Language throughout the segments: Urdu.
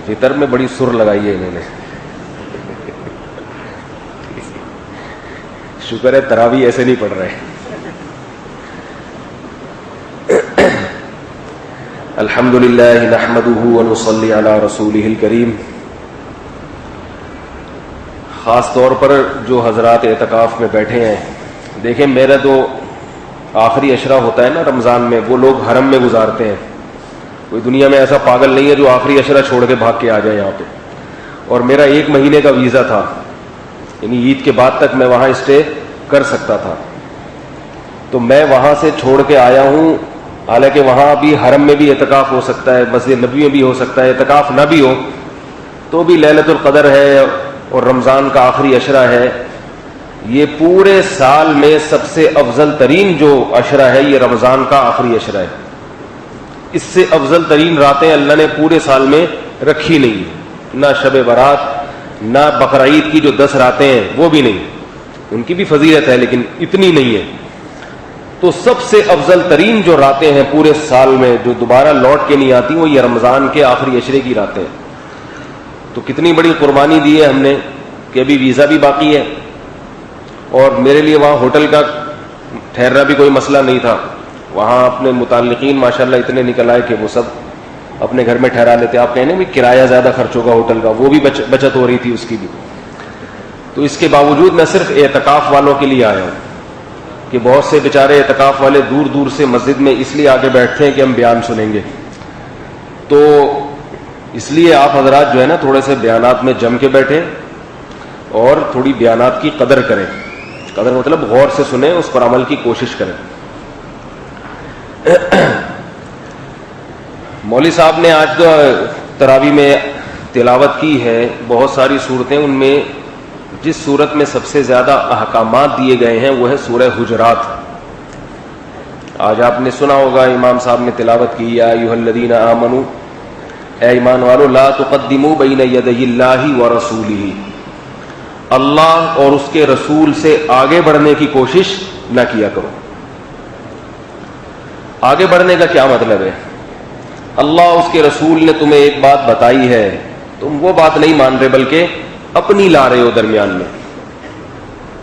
وطر میں بڑی سر لگائی ہے انہوں نے. شکر ہے تراویح ایسے نہیں پڑھ رہے. الحمدللہ نحمدہ ونصلی علی رسولہ الکریم. خاص طور پر جو حضرات اعتکاف میں بیٹھے ہیں، دیکھیں میرا جو آخری عشرہ ہوتا ہے نا رمضان میں، وہ لوگ حرم میں گزارتے ہیں. کوئی دنیا میں ایسا پاگل نہیں ہے جو آخری عشرہ چھوڑ کے بھاگ کے آ جائے یہاں پہ. اور میرا 1 مہینے کا ویزا تھا، یعنی عید کے بعد تک میں وہاں اسٹے کر سکتا تھا. تو میں وہاں سے چھوڑ کے آیا ہوں. حالانکہ وہاں بھی حرم میں بھی اعتکاف ہو سکتا ہے، مسجد نبوی میں بھی ہو سکتا ہے. اعتکاف نہ بھی ہو تو بھی لیلۃ القدر ہے اور رمضان کا آخری عشرہ ہے. یہ پورے سال میں سب سے افضل ترین جو عشرہ ہے یہ رمضان کا آخری عشرہ ہے. اس سے افضل ترین راتیں اللہ نے پورے سال میں رکھی نہیں. نہ شب برات، نہ بقرعید کی جو 10 راتیں ہیں وہ بھی نہیں. ان کی بھی فضیلت ہے لیکن اتنی نہیں ہے. تو سب سے افضل ترین جو راتیں ہیں پورے سال میں جو دوبارہ لوٹ کے نہیں آتی وہ یہ رمضان کے آخری عشرے کی راتیں ہیں. تو کتنی بڑی قربانی دی ہے ہم نے کہ ابھی ویزا بھی باقی ہے اور میرے لیے وہاں ہوٹل کا ٹھہرنا بھی کوئی مسئلہ نہیں تھا. وہاں اپنے متعلقین ماشاءاللہ اتنے نکل آئے کہ وہ سب اپنے گھر میں ٹھہرا لیتے. آپ کہنے بھی کرایہ زیادہ خرچ ہوگا ہوٹل کا، وہ بھی بچت ہو رہی تھی اس کی بھی. تو اس کے باوجود میں صرف اعتکاف والوں کے لیے آیا ہوں کہ بہت سے بیچارے اعتکاف والے دور دور سے مسجد میں اس لیے آگے بیٹھتے ہیں کہ ہم بیان سنیں گے. تو اس لیے آپ حضرات جو ہے نا تھوڑے سے بیانات میں جم کے بیٹھیں اور تھوڑی بیانات کی قدر کریں. قدر مطلب غور سے سنیں، اس پر عمل کی کوشش کریں. مولوی صاحب نے آج جو تراویح میں تلاوت کی ہے بہت ساری صورتیں، ان میں جس صورت میں سب سے زیادہ احکامات دیے گئے ہیں وہ ہے سورہ حجرات. آج آپ نے سنا ہوگا امام صاحب نے تلاوت کی، یا ایھا الذین آمنوا، اے ایمان والو، لا تقدموا بین یدی اللہ ورسولہ، اللہ اور اس کے رسول سے آگے بڑھنے کی کوشش نہ کیا کرو. آگے بڑھنے کا کیا مطلب ہے؟ اللہ اس کے رسول نے تمہیں ایک بات بتائی ہے، تم وہ بات نہیں مان رہے بلکہ اپنی لا رہے ہو درمیان میں.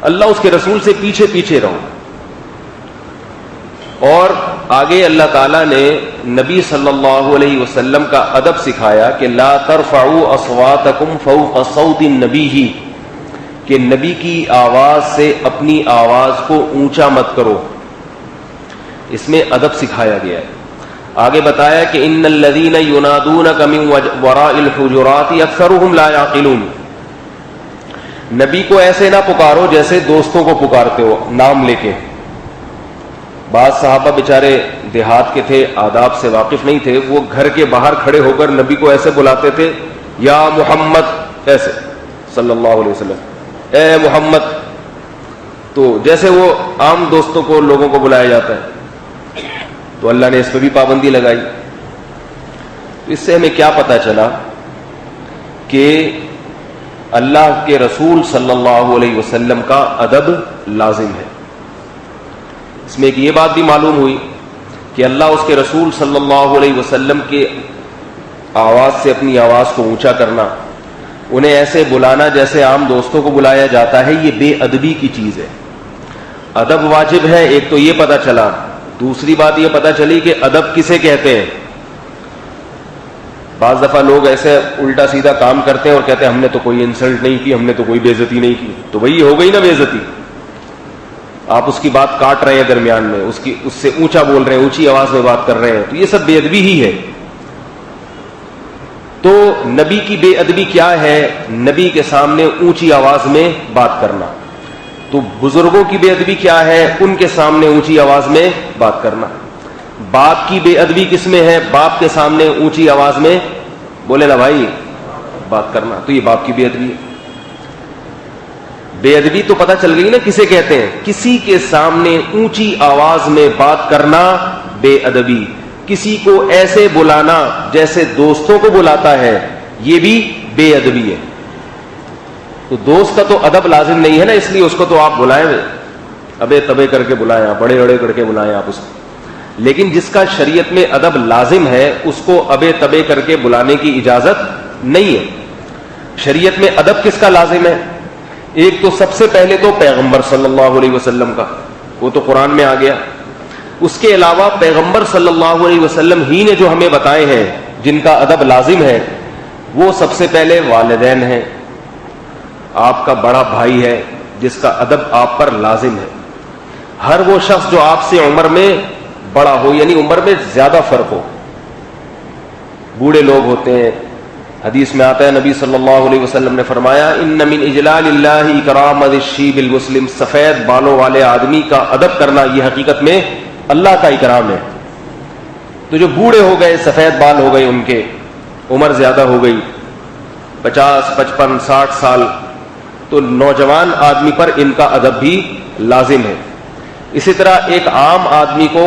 اللہ اس کے رسول سے پیچھے پیچھے رہو. اور آگے اللہ تعالیٰ نے نبی صلی اللہ علیہ وسلم کا ادب سکھایا کہ لا ترفعوا اصواتکم فوق صوت النبی، کہ نبی کی آواز سے اپنی آواز کو اونچا مت کرو. اس میں ادب سکھایا گیا ہے. آگے بتایا کہ ان الذین ینادونک من وراء الحجرات اکثرهم لا یعقلون، نبی کو ایسے نہ پکارو جیسے دوستوں کو پکارتے ہو نام لے کے. بعض صحابہ بیچارے دیہات کے تھے، آداب سے واقف نہیں تھے، وہ گھر کے باہر کھڑے ہو کر نبی کو ایسے بلاتے تھے، یا محمد، ایسے صلی اللہ علیہ وسلم، اے محمد. تو جیسے وہ عام دوستوں کو لوگوں کو بلایا جاتا ہے. تو اللہ نے اس پہ بھی پابندی لگائی. تو اس سے ہمیں کیا پتہ چلا کہ اللہ کے رسول صلی اللہ علیہ وسلم کا ادب لازم ہے. اس میں ایک یہ بات بھی معلوم ہوئی کہ اللہ اس کے رسول صلی اللہ علیہ وسلم کے آواز سے اپنی آواز کو اونچا کرنا، انہیں ایسے بلانا جیسے عام دوستوں کو بلایا جاتا ہے، یہ بے ادبی کی چیز ہے. ادب واجب ہے، ایک تو یہ پتہ چلا. دوسری بات یہ پتہ چلی کہ ادب کسے کہتے ہیں. بعض دفعہ لوگ ایسے الٹا سیدھا کام کرتے ہیں اور کہتے ہیں ہم نے تو کوئی انسلٹ نہیں کی، ہم نے تو کوئی بے عزتی نہیں کی. تو وہی ہو گئی نا بے عزتی. آپ اس کی بات کاٹ رہے ہیں درمیان میں، اس سے اونچا بول رہے ہیں، اونچی آواز میں بات کر رہے ہیں، تو یہ سب بے ادبی ہی ہے. تو نبی کی بے ادبی کیا ہے؟ نبی کے سامنے اونچی آواز میں بات کرنا. تو بزرگوں کی بے ادبی کیا ہے؟ ان کے سامنے اونچی آواز میں بات کرنا. باپ کی بے ادبی کس میں ہے؟ باپ کے سامنے اونچی آواز میں بولے نا بھائی بات کرنا. تو یہ باپ کی بے ادبی ہے. بے ادبی تو پتہ چل گئی نا کسے کہتے ہیں. کسی کے سامنے اونچی آواز میں بات کرنا بے ادبی. کسی کو ایسے بلانا جیسے دوستوں کو بلاتا ہے یہ بھی بے ادبی ہے. تو دوست کا تو ادب لازم نہیں ہے نا، اس لیے اس کو تو آپ بلائیں، ابے تبے کر کے بلائیں، بڑے بڑے کر کے بلائیں آپ اس کو. لیکن جس کا شریعت میں ادب لازم ہے اس کو ابے تبے کر کے بلانے کی اجازت نہیں ہے. شریعت میں ادب کس کا لازم ہے؟ ایک تو سب سے پہلے تو پیغمبر صلی اللہ علیہ وسلم کا، وہ تو قرآن میں آ گیا. اس کے علاوہ پیغمبر صلی اللہ علیہ وسلم ہی نے جو ہمیں بتائے ہیں جن کا ادب لازم ہے، وہ سب سے پہلے والدین ہیں. آپ کا بڑا بھائی ہے جس کا ادب آپ پر لازم ہے. ہر وہ شخص جو آپ سے عمر میں بڑا ہو، یعنی عمر میں زیادہ فرق ہو. بوڑھے لوگ ہوتے ہیں، حدیث میں آتا ہے نبی صلی اللہ علیہ وسلم نے فرمایا ان من اجلال اللہ اکرام الشیب المسلم، سفید بالوں والے آدمی کا ادب کرنا یہ حقیقت میں اللہ کا اکرام ہے. تو جو بوڑھے ہو گئے، سفید بال ہو گئے، ان کے عمر زیادہ ہو گئی 50 55 60 سال، تو نوجوان آدمی پر ان کا ادب بھی لازم ہے. اسی طرح ایک عام آدمی کو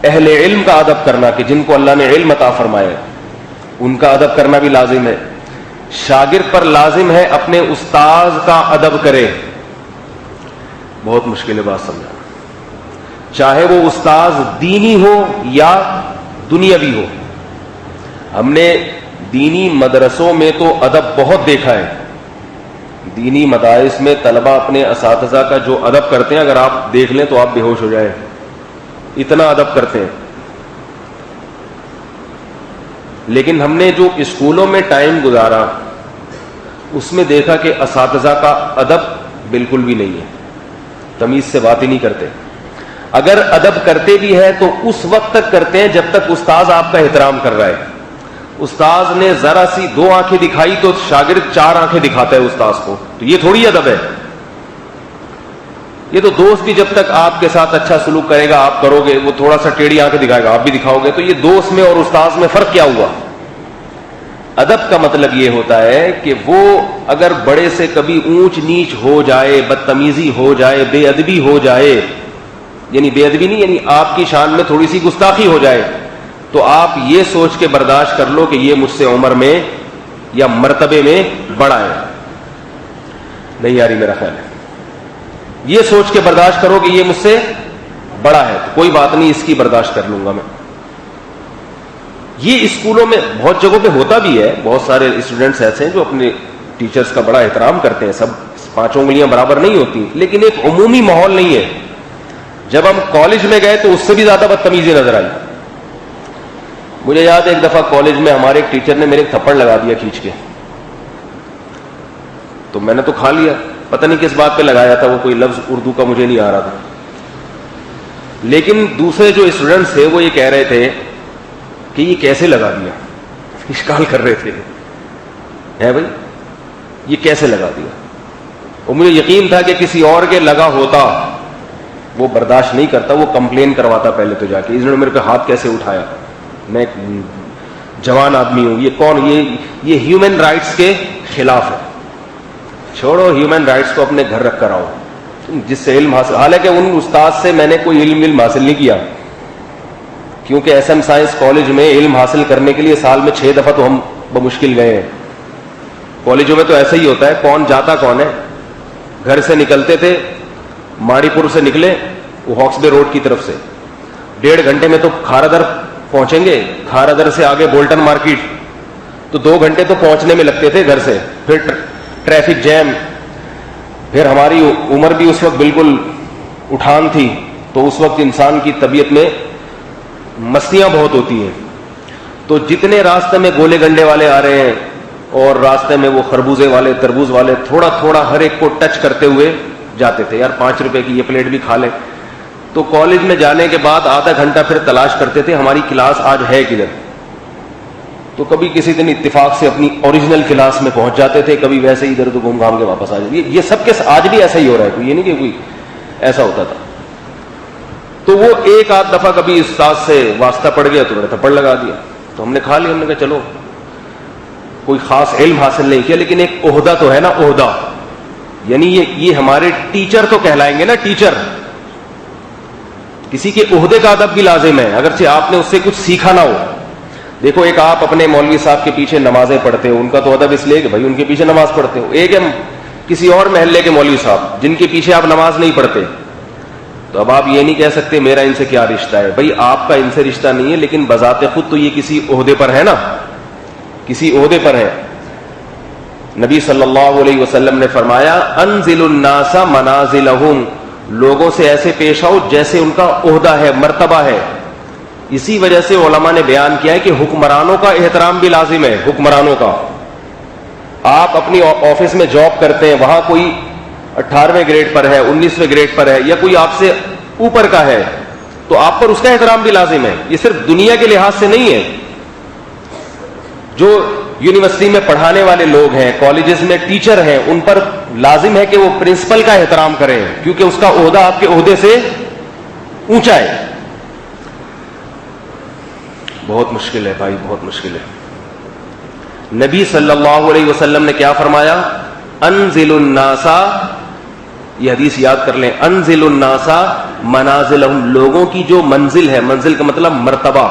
اہل علم کا ادب کرنا، کہ جن کو اللہ نے علم عطا فرمایا، ان کا ادب کرنا بھی لازم ہے. شاگرد پر لازم ہے اپنے استاذ کا ادب کرے. بہت مشکل ہے بات سمجھانا، چاہے وہ استاذ دینی ہو یا دنیاوی ہو. ہم نے دینی مدرسوں میں تو ادب بہت دیکھا ہے. دینی مدارس میں طلبہ اپنے اساتذہ کا جو ادب کرتے ہیں، اگر آپ دیکھ لیں تو آپ بے ہوش ہو جائیں، اتنا ادب کرتے ہیں. لیکن ہم نے جو اسکولوں میں ٹائم گزارا، اس میں دیکھا کہ اساتذہ کا ادب بالکل بھی نہیں ہے. تمیز سے بات ہی نہیں کرتے. اگر ادب کرتے بھی ہے تو اس وقت تک کرتے ہیں جب تک استاذ آپ کا احترام کر رہا ہے. استاذ نے ذرا سی 2 آنکھیں دکھائی تو شاگرد 4 آنکھیں دکھاتا ہے استاذ کو، تو یہ تھوڑی ادب ہے. یہ تو دوست بھی جب تک آپ کے ساتھ اچھا سلوک کرے گا، آپ کرو گے، وہ تھوڑا سا ٹیڑھی آنکھیں دکھائے گا، آپ بھی دکھاؤ گے، تو یہ دوست میں اور استاذ میں فرق کیا ہوا؟ ادب کا مطلب یہ ہوتا ہے کہ وہ اگر بڑے سے کبھی اونچ نیچ ہو جائے، بدتمیزی ہو جائے، بے ادبی ہو جائے، یعنی بے ادبی نہیں، یعنی آپ کی شان میں تھوڑی سی گستاخی ہو جائے، تو آپ یہ سوچ کے برداشت کر لو کہ یہ مجھ سے عمر میں یا مرتبے میں بڑا ہے. نہیں یاری میرا خیال ہے، یہ سوچ کے برداشت کرو کہ یہ مجھ سے بڑا ہے، تو کوئی بات نہیں، اس کی برداشت کر لوں گا میں. یہ اسکولوں میں بہت جگہوں پہ ہوتا بھی ہے. بہت سارے اسٹوڈنٹس ایسے ہیں جو اپنے ٹیچرز کا بڑا احترام کرتے ہیں. سب 5 انگلیاں برابر نہیں ہوتی، لیکن ایک عمومی ماحول نہیں ہے. جب ہم کالج میں گئے تو اس سے بھی زیادہ بدتمیزی نظر آئی. مجھے یاد ہے ایک دفعہ کالج میں ہمارے ایک ٹیچر نے میرے ایک تھپڑ لگا دیا کھینچ کے، تو میں نے تو کھا لیا. پتہ نہیں کس بات پہ لگایا تھا، وہ کوئی لفظ اردو کا مجھے نہیں آ رہا تھا. لیکن دوسرے جو اسٹوڈنٹس تھے وہ یہ کہہ رہے تھے کہ یہ کیسے لگا دیا، اشکال کر رہے تھے، ہے بھائی یہ کیسے لگا دیا. اور مجھے یقین تھا کہ کسی اور کے لگا ہوتا وہ برداشت نہیں کرتا، وہ کمپلین کرواتا پہلے تو جا کے، اس نے میرے پہ ہاتھ کیسے اٹھایا، میں ایک جوان آدمی ہوں. یہ کون؟ یہ ہیومن رائٹس کے خلاف ہے. چھوڑو ہیومن رائٹس کو اپنے گھر رکھ کر آؤ. جس سے علم حاصل، حالانکہ ان استاد سے میں نے کوئی علم حاصل نہیں کیا، کیونکہ ایس ایم سائنس کالج میں علم حاصل کرنے کے لیے سال میں 6 دفعہ تو ہم بمشکل گئے ہیں. کالجوں میں تو ایسا ہی ہوتا ہے، کون جاتا کون ہے. گھر سے نکلتے تھے، ماڑی پور سے نکلے وہ ہاکس بے روڈ کی طرف سے، 1.5 گھنٹے میں تو کھارادر پہنچیں گے. کھارادر سے آگے بولٹن مارکیٹ، تو 2 گھنٹے تو پہنچنے میں لگتے تھے گھر سے. پھر ٹریفک جیم، پھر ہماری عمر بھی اس وقت بالکل اٹھان تھی، تو اس وقت انسان کی طبیعت میں مستیاں بہت ہوتی ہیں. تو جتنے راستے میں گولے گنڈے والے آ رہے ہیں اور راستے میں وہ خربوزے والے، تربوز والے، تھوڑا تھوڑا ہر ایک کو ٹچ کرتے ہوئے جاتے تھے. یار 5 روپے کی یہ پلیٹ بھی کھا لیں. تو کالج میں جانے کے بعد آدھا گھنٹہ پھر تلاش کرتے تھے ہماری کلاس آج ہے کدھر. تو کبھی کسی دن اتفاق سے اپنی اوریجنل کلاس میں پہنچ جاتے تھے، کبھی ویسے ہی ادھر ادھر گھوم گھام کے واپس آ جاتے. یہ سب کے آج بھی ایسا ہی ہو رہا ہے، کوئی یہ نہیں کہ کوئی ایسا ہوتا تھا. تو وہ ایک آدھ دفعہ کبھی استاد سے واسطہ پڑ گیا تو میں نے تھپڑ لگا دیا. تو ہم نے کھا لیا. ہم نے کہا چلو کوئی خاص علم حاصل نہیں کیا، لیکن ایک عہدہ تو ہے نا، عہدہ یعنی یہ ہمارے ٹیچر تو کہلائیں گے نا. ٹیچر کسی کے عہدے کا ادب بھی لازم ہے، اگرچہ آپ نے اس سے کچھ سیکھا نہ ہو. دیکھو ایک آپ اپنے مولوی صاحب کے پیچھے نمازیں پڑھتے ہو، ان کا تو ادب اس لیے کہ بھائی ان کے پیچھے نماز پڑھتے ہو. ایک ہے کسی اور محلے کے مولوی صاحب جن کے پیچھے آپ نماز نہیں پڑھتے، تو اب آپ یہ نہیں کہہ سکتے میرا ان سے کیا رشتہ ہے. بھائی آپ کا ان سے رشتہ نہیں ہے، لیکن بذات خود تو یہ کسی عہدے پر ہے نا، کسی عہدے پر ہے. نبی صلی اللہ علیہ وسلم نے فرمایا انزل الناس منازلہم، لوگوں سے ایسے پیش آؤ جیسے ان کا عہدہ ہے، مرتبہ ہے. اسی وجہ سے علماء نے بیان کیا ہے کہ حکمرانوں کا احترام بھی لازم ہے. حکمرانوں کا، آپ اپنی آفس میں جاب کرتے ہیں، وہاں کوئی 18ویں گریڈ پر ہے، 19ویں گریڈ پر ہے، یا کوئی آپ سے اوپر کا ہے، تو آپ پر اس کا احترام بھی لازم ہے. یہ صرف دنیا کے لحاظ سے نہیں ہے. جو یونیورسٹی میں پڑھانے والے لوگ ہیں، کالجز میں ٹیچر ہیں، ان پر لازم ہے کہ وہ پرنسپل کا احترام کریں، کیونکہ اس کا عہدہ آپ کے عہدے سے اونچا ہے. بہت مشکل ہے بھائی، بہت مشکل ہے. نبی صلی اللہ علیہ وسلم نے کیا فرمایا؟ انزل الناس، یہ حدیث یاد کر لیں، انزل الناس منازلہم، لوگوں کی جو منزل ہے، منزل کا مطلب مرتبہ،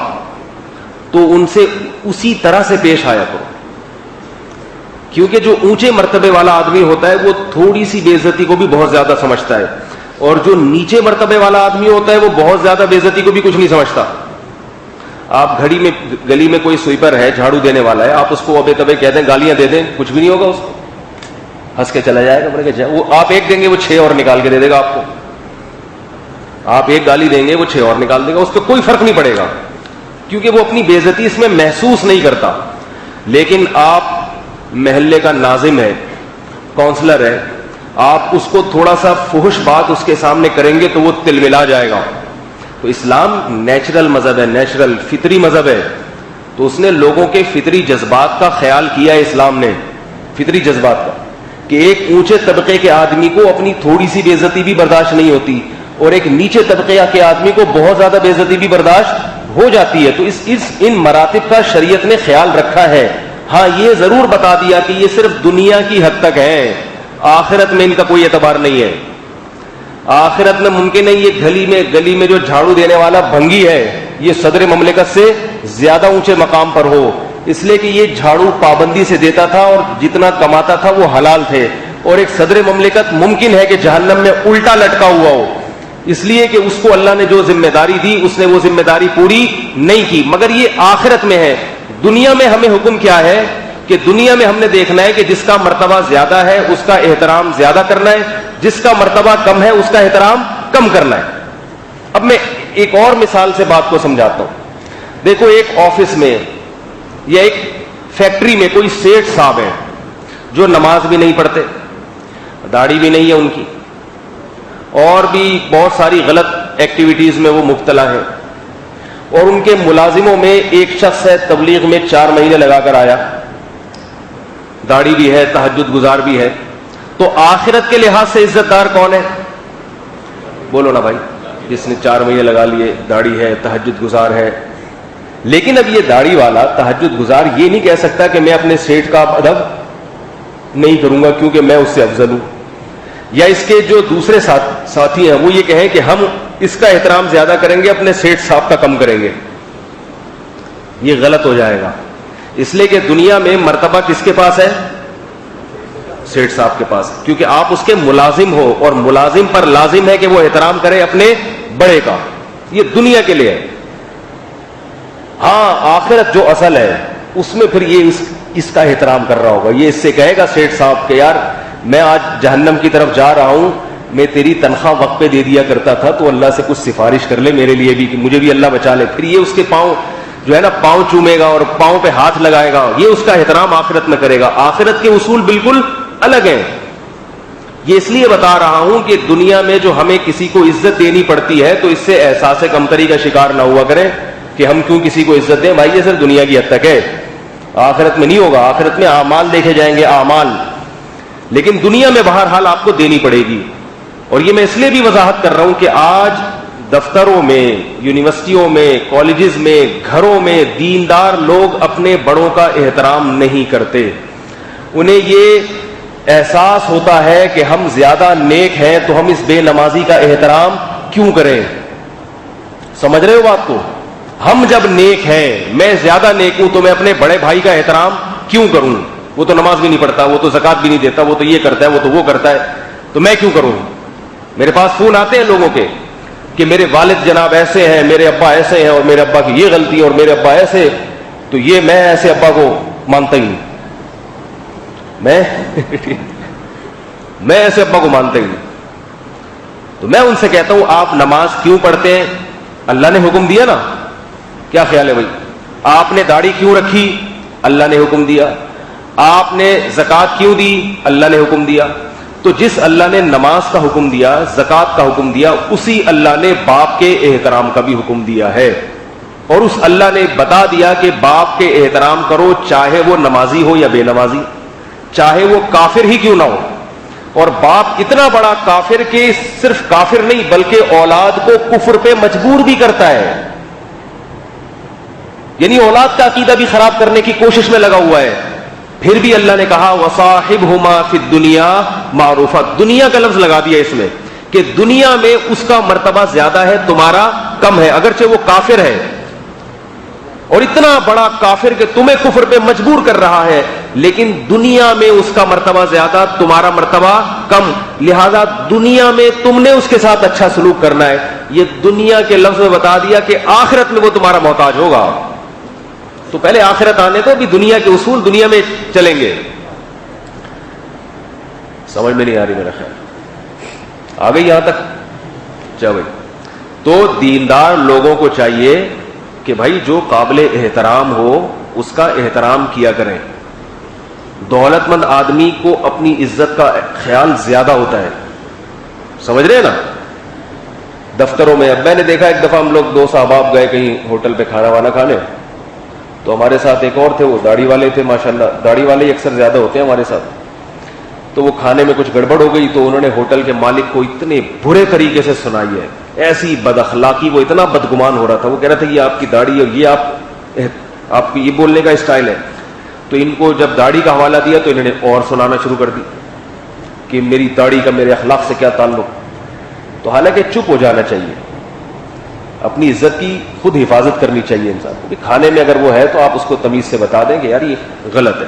تو ان سے اسی طرح سے پیش آیا کرو. کیونکہ جو اونچے مرتبے والا آدمی ہوتا ہے وہ تھوڑی سی بے عزتی کو بھی بہت زیادہ سمجھتا ہے، اور جو نیچے مرتبے والا آدمی ہوتا ہے وہ بہت زیادہ بے عزتی کو بھی کچھ نہیں سمجھتا. آپ گلی میں کوئی سویپر ہے، جھاڑو دینے والا ہے، آپ اس کو ابے تبے کہہ دیں، گالیاں دے دیں، کچھ بھی نہیں ہوگا، اس کو ہنس کے چلا جائے گا. وہ آپ ایک دیں گے وہ 6 اور نکال کے دے دے گا آپ کو. آپ ایک گالی دیں گے وہ 6 اور نکال دے گا، اس پہ کوئی فرق نہیں پڑے گا، کیونکہ وہ اپنی بے عزتی اس میں محسوس نہیں کرتا. لیکن آپ محلے کا ناظم ہے، کونسلر ہے، آپ اس کو تھوڑا سا فحش بات اس کے سامنے کریں گے تو وہ تلملا جائے گا. تو اسلام نیچرل مذہب ہے، نیچرل فطری مذہب ہے، تو اس نے لوگوں کے فطری جذبات کا خیال کیا ہے. اسلام نے فطری جذبات کا، کہ ایک اونچے طبقے کے آدمی کو اپنی تھوڑی سی بے عزتی بھی برداشت نہیں ہوتی، اور ایک نیچے طبقے کے آدمی کو بہت زیادہ بے عزتی بھی برداشت ہو جاتی ہے. تو ان مراتب کا شریعت نے خیال رکھا ہے. ہاں یہ ضرور بتا دیا کہ یہ صرف دنیا کی حد تک ہے، آخرت میں ان کا کوئی اعتبار نہیں ہے. آخرت میں ممکن ہے یہ گلی میں جو جھاڑو دینے والا بھنگی ہے یہ صدر مملکت سے زیادہ اونچے مقام پر ہو، اس لیے کہ یہ جھاڑو پابندی سے دیتا تھا اور جتنا کماتا تھا وہ حلال تھے. اور ایک صدر مملکت ممکن ہے کہ جہنم میں الٹا لٹکا ہوا ہو، اس لیے کہ اس کو اللہ نے جو ذمہ داری دی اس نے وہ ذمہ داری پوری نہیں کی. مگر یہ آخرت میں ہے. دنیا میں ہمیں حکم کیا ہے کہ دنیا میں ہم نے دیکھنا ہے کہ جس کا مرتبہ زیادہ ہے اس کا احترام زیادہ کرنا ہے، جس کا مرتبہ کم ہے اس کا احترام کم کرنا ہے. اب میں ایک اور مثال سے بات کو سمجھاتا ہوں. دیکھو، ایک آفس میں یا ایک فیکٹری میں کوئی سیٹ صاحب ہیں جو نماز بھی نہیں پڑھتے، داڑھی بھی نہیں ہے ان کی، اور بھی بہت ساری غلط ایکٹیویٹیز میں وہ مبتلا ہیں. اور ان کے ملازموں میں ایک شخص ہے، تبلیغ میں 4 مہینے لگا کر آیا، داڑھی بھی ہے، تہجد گزار بھی ہے. تو آخرت کے لحاظ سے عزت دار کون ہے؟ بولو نا بھائی. جس نے 4 مہینے لگا لیے، داڑھی ہے، تہجد گزار ہے. لیکن اب یہ داڑھی والا تہجد گزار یہ نہیں کہہ سکتا کہ میں اپنے سیٹ کا ادب نہیں کروں گا کیونکہ میں اس سے افضل ہوں. یا اس کے جو دوسرے ساتھی ہیں وہ یہ کہیں کہ ہم اس کا احترام زیادہ کریں گے، اپنے سیٹ صاحب کا کم کریں گے. یہ غلط ہو جائے گا. اس لیے کہ دنیا میں مرتبہ کس کے پاس ہے؟ سیٹ صاحب کے پاس، کیونکہ آپ اس کے ملازم ہو، اور ملازم پر لازم ہے کہ وہ احترام کرے اپنے بڑے کا. یہ دنیا کے لیے ہے. ہاں آخرت جو اصل ہے اس میں پھر یہ اس کا احترام کر رہا ہوگا. یہ اس سے کہے گا سیٹ صاحب کہ یار میں آج جہنم کی طرف جا رہا ہوں، میں تیری تنخواہ وقت پہ دے دیا کرتا تھا، تو اللہ سے کچھ سفارش کر لے میرے لیے بھی کہ مجھے بھی اللہ بچا لے. پھر یہ اس کے پاؤں جو ہے نا پاؤں چومے گا اور پاؤں پہ ہاتھ لگائے گا. یہ اس کا احترام آخرت میں کرے گا. آخرت کے اصول بالکل الگ ہیں. یہ اس لیے بتا رہا ہوں کہ دنیا میں جو ہمیں کسی کو عزت دینی پڑتی ہے تو اس سے احساس کمتری کا شکار نہ ہوا کریں کہ ہم کیوں کسی کو عزت دیں. بھائی یہ صرف دنیا کی حد تک ہے، آخرت میں نہیں ہوگا. آخرت میں اعمال دیکھے جائیں گے، اعمال. لیکن دنیا میں بہرحال آپ کو دینی پڑے گی. اور یہ میں اس لیے بھی وضاحت کر رہا ہوں کہ آج دفتروں میں، یونیورسٹیوں میں، کالجز میں، گھروں میں دیندار لوگ اپنے بڑوں کا احترام نہیں کرتے. انہیں یہ احساس ہوتا ہے کہ ہم زیادہ نیک ہیں تو ہم اس بے نمازی کا احترام کیوں کریں. سمجھ رہے ہو بات کو؟ ہم جب نیک ہیں، میں زیادہ نیک ہوں تو میں اپنے بڑے بھائی کا احترام کیوں کروں؟ وہ تو نماز بھی نہیں پڑھتا، وہ تو زکوٰۃ بھی نہیں دیتا، وہ تو یہ کرتا ہے، وہ تو وہ کرتا ہے، تو میں کیوں کروں؟ میرے پاس فون آتے ہیں لوگوں کے کہ میرے والد جناب ایسے ہیں، میرے ابا ایسے ہیں، اور میرے ابا کی یہ غلطی ہے، اور میرے ابا ایسے، تو یہ میں ایسے ابا کو مانتا ہی نہیں. میں ایسے ابا کو مانتے ہی نہیں. تو میں ان سے کہتا ہوں آپ نماز کیوں پڑھتے ہیں؟ اللہ نے حکم دیا نا. کیا خیال ہے بھائی؟ آپ نے داڑھی کیوں رکھی؟ اللہ نے حکم دیا. آپ نے زکوٰۃ کیوں دی؟ اللہ نے حکم دیا. تو جس اللہ نے نماز کا حکم دیا، زکوٰۃ کا حکم دیا، اسی اللہ نے باپ کے احترام کا بھی حکم دیا ہے. اور اس اللہ نے بتا دیا کہ باپ کے احترام کرو، چاہے وہ نمازی ہو یا بے نمازی، چاہے وہ کافر ہی کیوں نہ ہو. اور باپ اتنا بڑا کافر کہ صرف کافر نہیں بلکہ اولاد کو کفر پہ مجبور بھی کرتا ہے. یعنی اولاد کا عقیدہ بھی خراب کرنے کی کوشش میں لگا ہوا ہے. پھر بھی اللہ نے کہا وصاحبہما فی الدنیا معروفا. دنیا کا لفظ لگا دیا اس میں کہ دنیا میں اس کا مرتبہ زیادہ ہے، تمہارا کم ہے، اگرچہ وہ کافر ہے اور اتنا بڑا کافر کہ تمہیں کفر پہ مجبور کر رہا ہے، لیکن دنیا میں اس کا مرتبہ زیادہ، تمہارا مرتبہ کم، لہذا دنیا میں تم نے اس کے ساتھ اچھا سلوک کرنا ہے. یہ دنیا کے لفظ میں بتا دیا کہ آخرت میں وہ تمہارا محتاج ہوگا. تو پہلے آخرت آنے تو بھی دنیا کے اصول دنیا میں چلیں گے. سمجھ میں نہیں آ رہی میرا خیال؟ آ گئی یہاں تک؟ چلو بھائی. تو دیندار لوگوں کو چاہیے کہ بھائی جو قابل احترام ہو اس کا احترام کیا کریں. دولت مند آدمی کو اپنی عزت کا خیال زیادہ ہوتا ہے. سمجھ رہے ہیں نا؟ دفتروں میں اب میں نے دیکھا ایک دفعہ ہم لوگ دو صاحب گئے کہیں ہوٹل پہ کھانا وانا کھانے، تو ہمارے ساتھ ایک اور تھے، وہ داڑھی والے تھے. ماشاءاللہ داڑھی والے ہی اکثر زیادہ ہوتے ہیں ہمارے ساتھ. تو وہ کھانے میں کچھ گڑبڑ ہو گئی تو انہوں نے ہوٹل کے مالک کو اتنے برے طریقے سے سنائی ہے، ایسی بد اخلاقی. وہ اتنا بدگمان ہو رہا تھا، وہ کہہ رہا تھا کہ یہ آپ کی داڑھی اور یہ آپ کی یہ بولنے کا اسٹائل ہے. تو ان کو جب داڑھی کا حوالہ دیا تو انہوں نے اور سنانا شروع کر دی کہ میری داڑھی کا میرے اخلاق سے کیا تعلق. تو حالانکہ چپ ہو جانا چاہیے، اپنی عزت کی خود حفاظت کرنی چاہیے انسان کو. کھانے میں اگر وہ ہے تو آپ اس کو تمیز سے بتا دیں کہ یار یہ غلط ہے،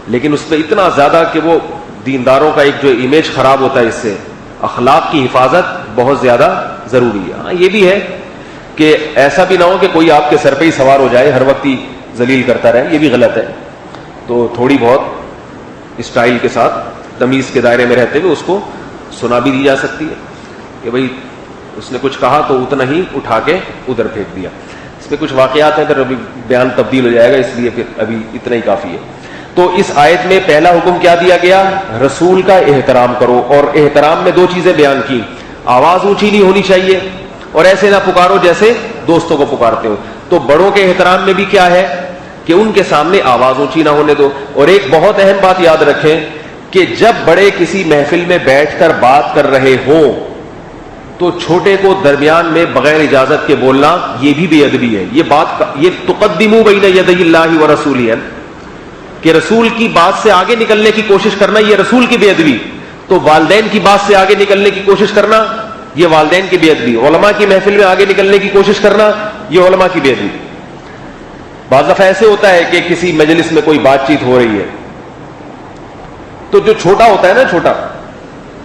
لیکن اس پہ اتنا زیادہ کہ وہ دینداروں کا ایک جو امیج خراب ہوتا ہے، اس سے اخلاق کی حفاظت بہت زیادہ ضروری ہے. ہاں یہ بھی ہے کہ ایسا بھی نہ ہو کہ کوئی آپ کے سر پہ ہی سوار ہو جائے، ہر وقت ہی ذلیل کرتا رہے، یہ بھی غلط ہے. تو تھوڑی بہت اسٹائل کے ساتھ تمیز کے دائرے میں رہتے ہوئے اس کو سنا بھی دی جا سکتی ہے کہ بھائی اس نے کچھ کہا تو اتنا ہی اٹھا کے ادھر پھینک دیا. اس پہ کچھ واقعات ہیں، پھر ابھی بیان تبدیل ہو جائے گا، اس لیے پھر ابھی اتنا ہی کافی ہے. تو اس آیت میں پہلا حکم کیا دیا گیا؟ رسول کا احترام کرو. اور احترام میں دو چیزیں بیان کی، آواز اونچی نہیں ہونی چاہیے اور ایسے نہ پکارو جیسے دوستوں کو پکارتے ہو. تو بڑوں کے احترام میں بھی کیا ہے کہ ان کے سامنے آواز اونچی نہ ہونے دو. اور ایک بہت اہم بات یاد رکھیں کہ جب بڑے کسی محفل میں بیٹھ کر بات کر رہے ہوں تو چھوٹے کو درمیان میں بغیر اجازت کے بولنا یہ بھی بے ادبی ہے. یہ تقدموا بین یدی اللہ ورسولہ، کہ رسول کی بات سے آگے نکلنے کی کوشش کرنا یہ رسول کی بے ادبی. تو والدین کی بات سے آگے نکلنے کی کوشش کرنا یہ والدین کی بے ادبی. علماء کی محفل میں آگے نکلنے کی کوشش کرنا یہ علماء کی بے ادبی. بعض دفعہ ایسے ہوتا ہے کہ کسی مجلس میں کوئی بات چیت ہو رہی ہے تو جو چھوٹا ہوتا ہے نا، چھوٹا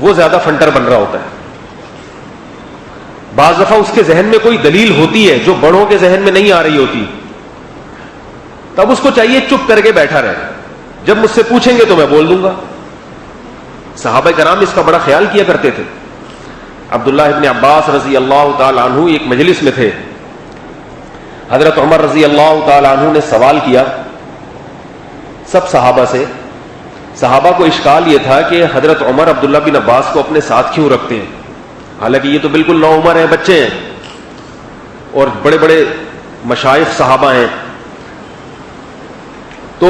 وہ زیادہ فنٹر بن رہا ہوتا ہے. بعض دفعہ اس کے ذہن میں کوئی دلیل ہوتی ہے جو بڑوں کے ذہن میں نہیں آ رہی ہوتی، تب اس کو چاہیے چپ کر کے بیٹھا رہے. جب مجھ سے پوچھیں گے تو میں بول دوں گا. صحابہ کرام اس کا بڑا خیال کیا کرتے تھے. عبداللہ ابن عباس رضی اللہ تعالی عنہ ایک مجلس میں تھے، حضرت عمر رضی اللہ تعالی عنہ نے سوال کیا سب صحابہ سے. صحابہ کو اشکال یہ تھا کہ حضرت عمر عبداللہ بن عباس کو اپنے ساتھ کیوں رکھتے ہیں، حالانکہ یہ تو بالکل نو عمر ہیں، بچے ہیں اور بڑے بڑے مشائخ صحابہ ہیں. تو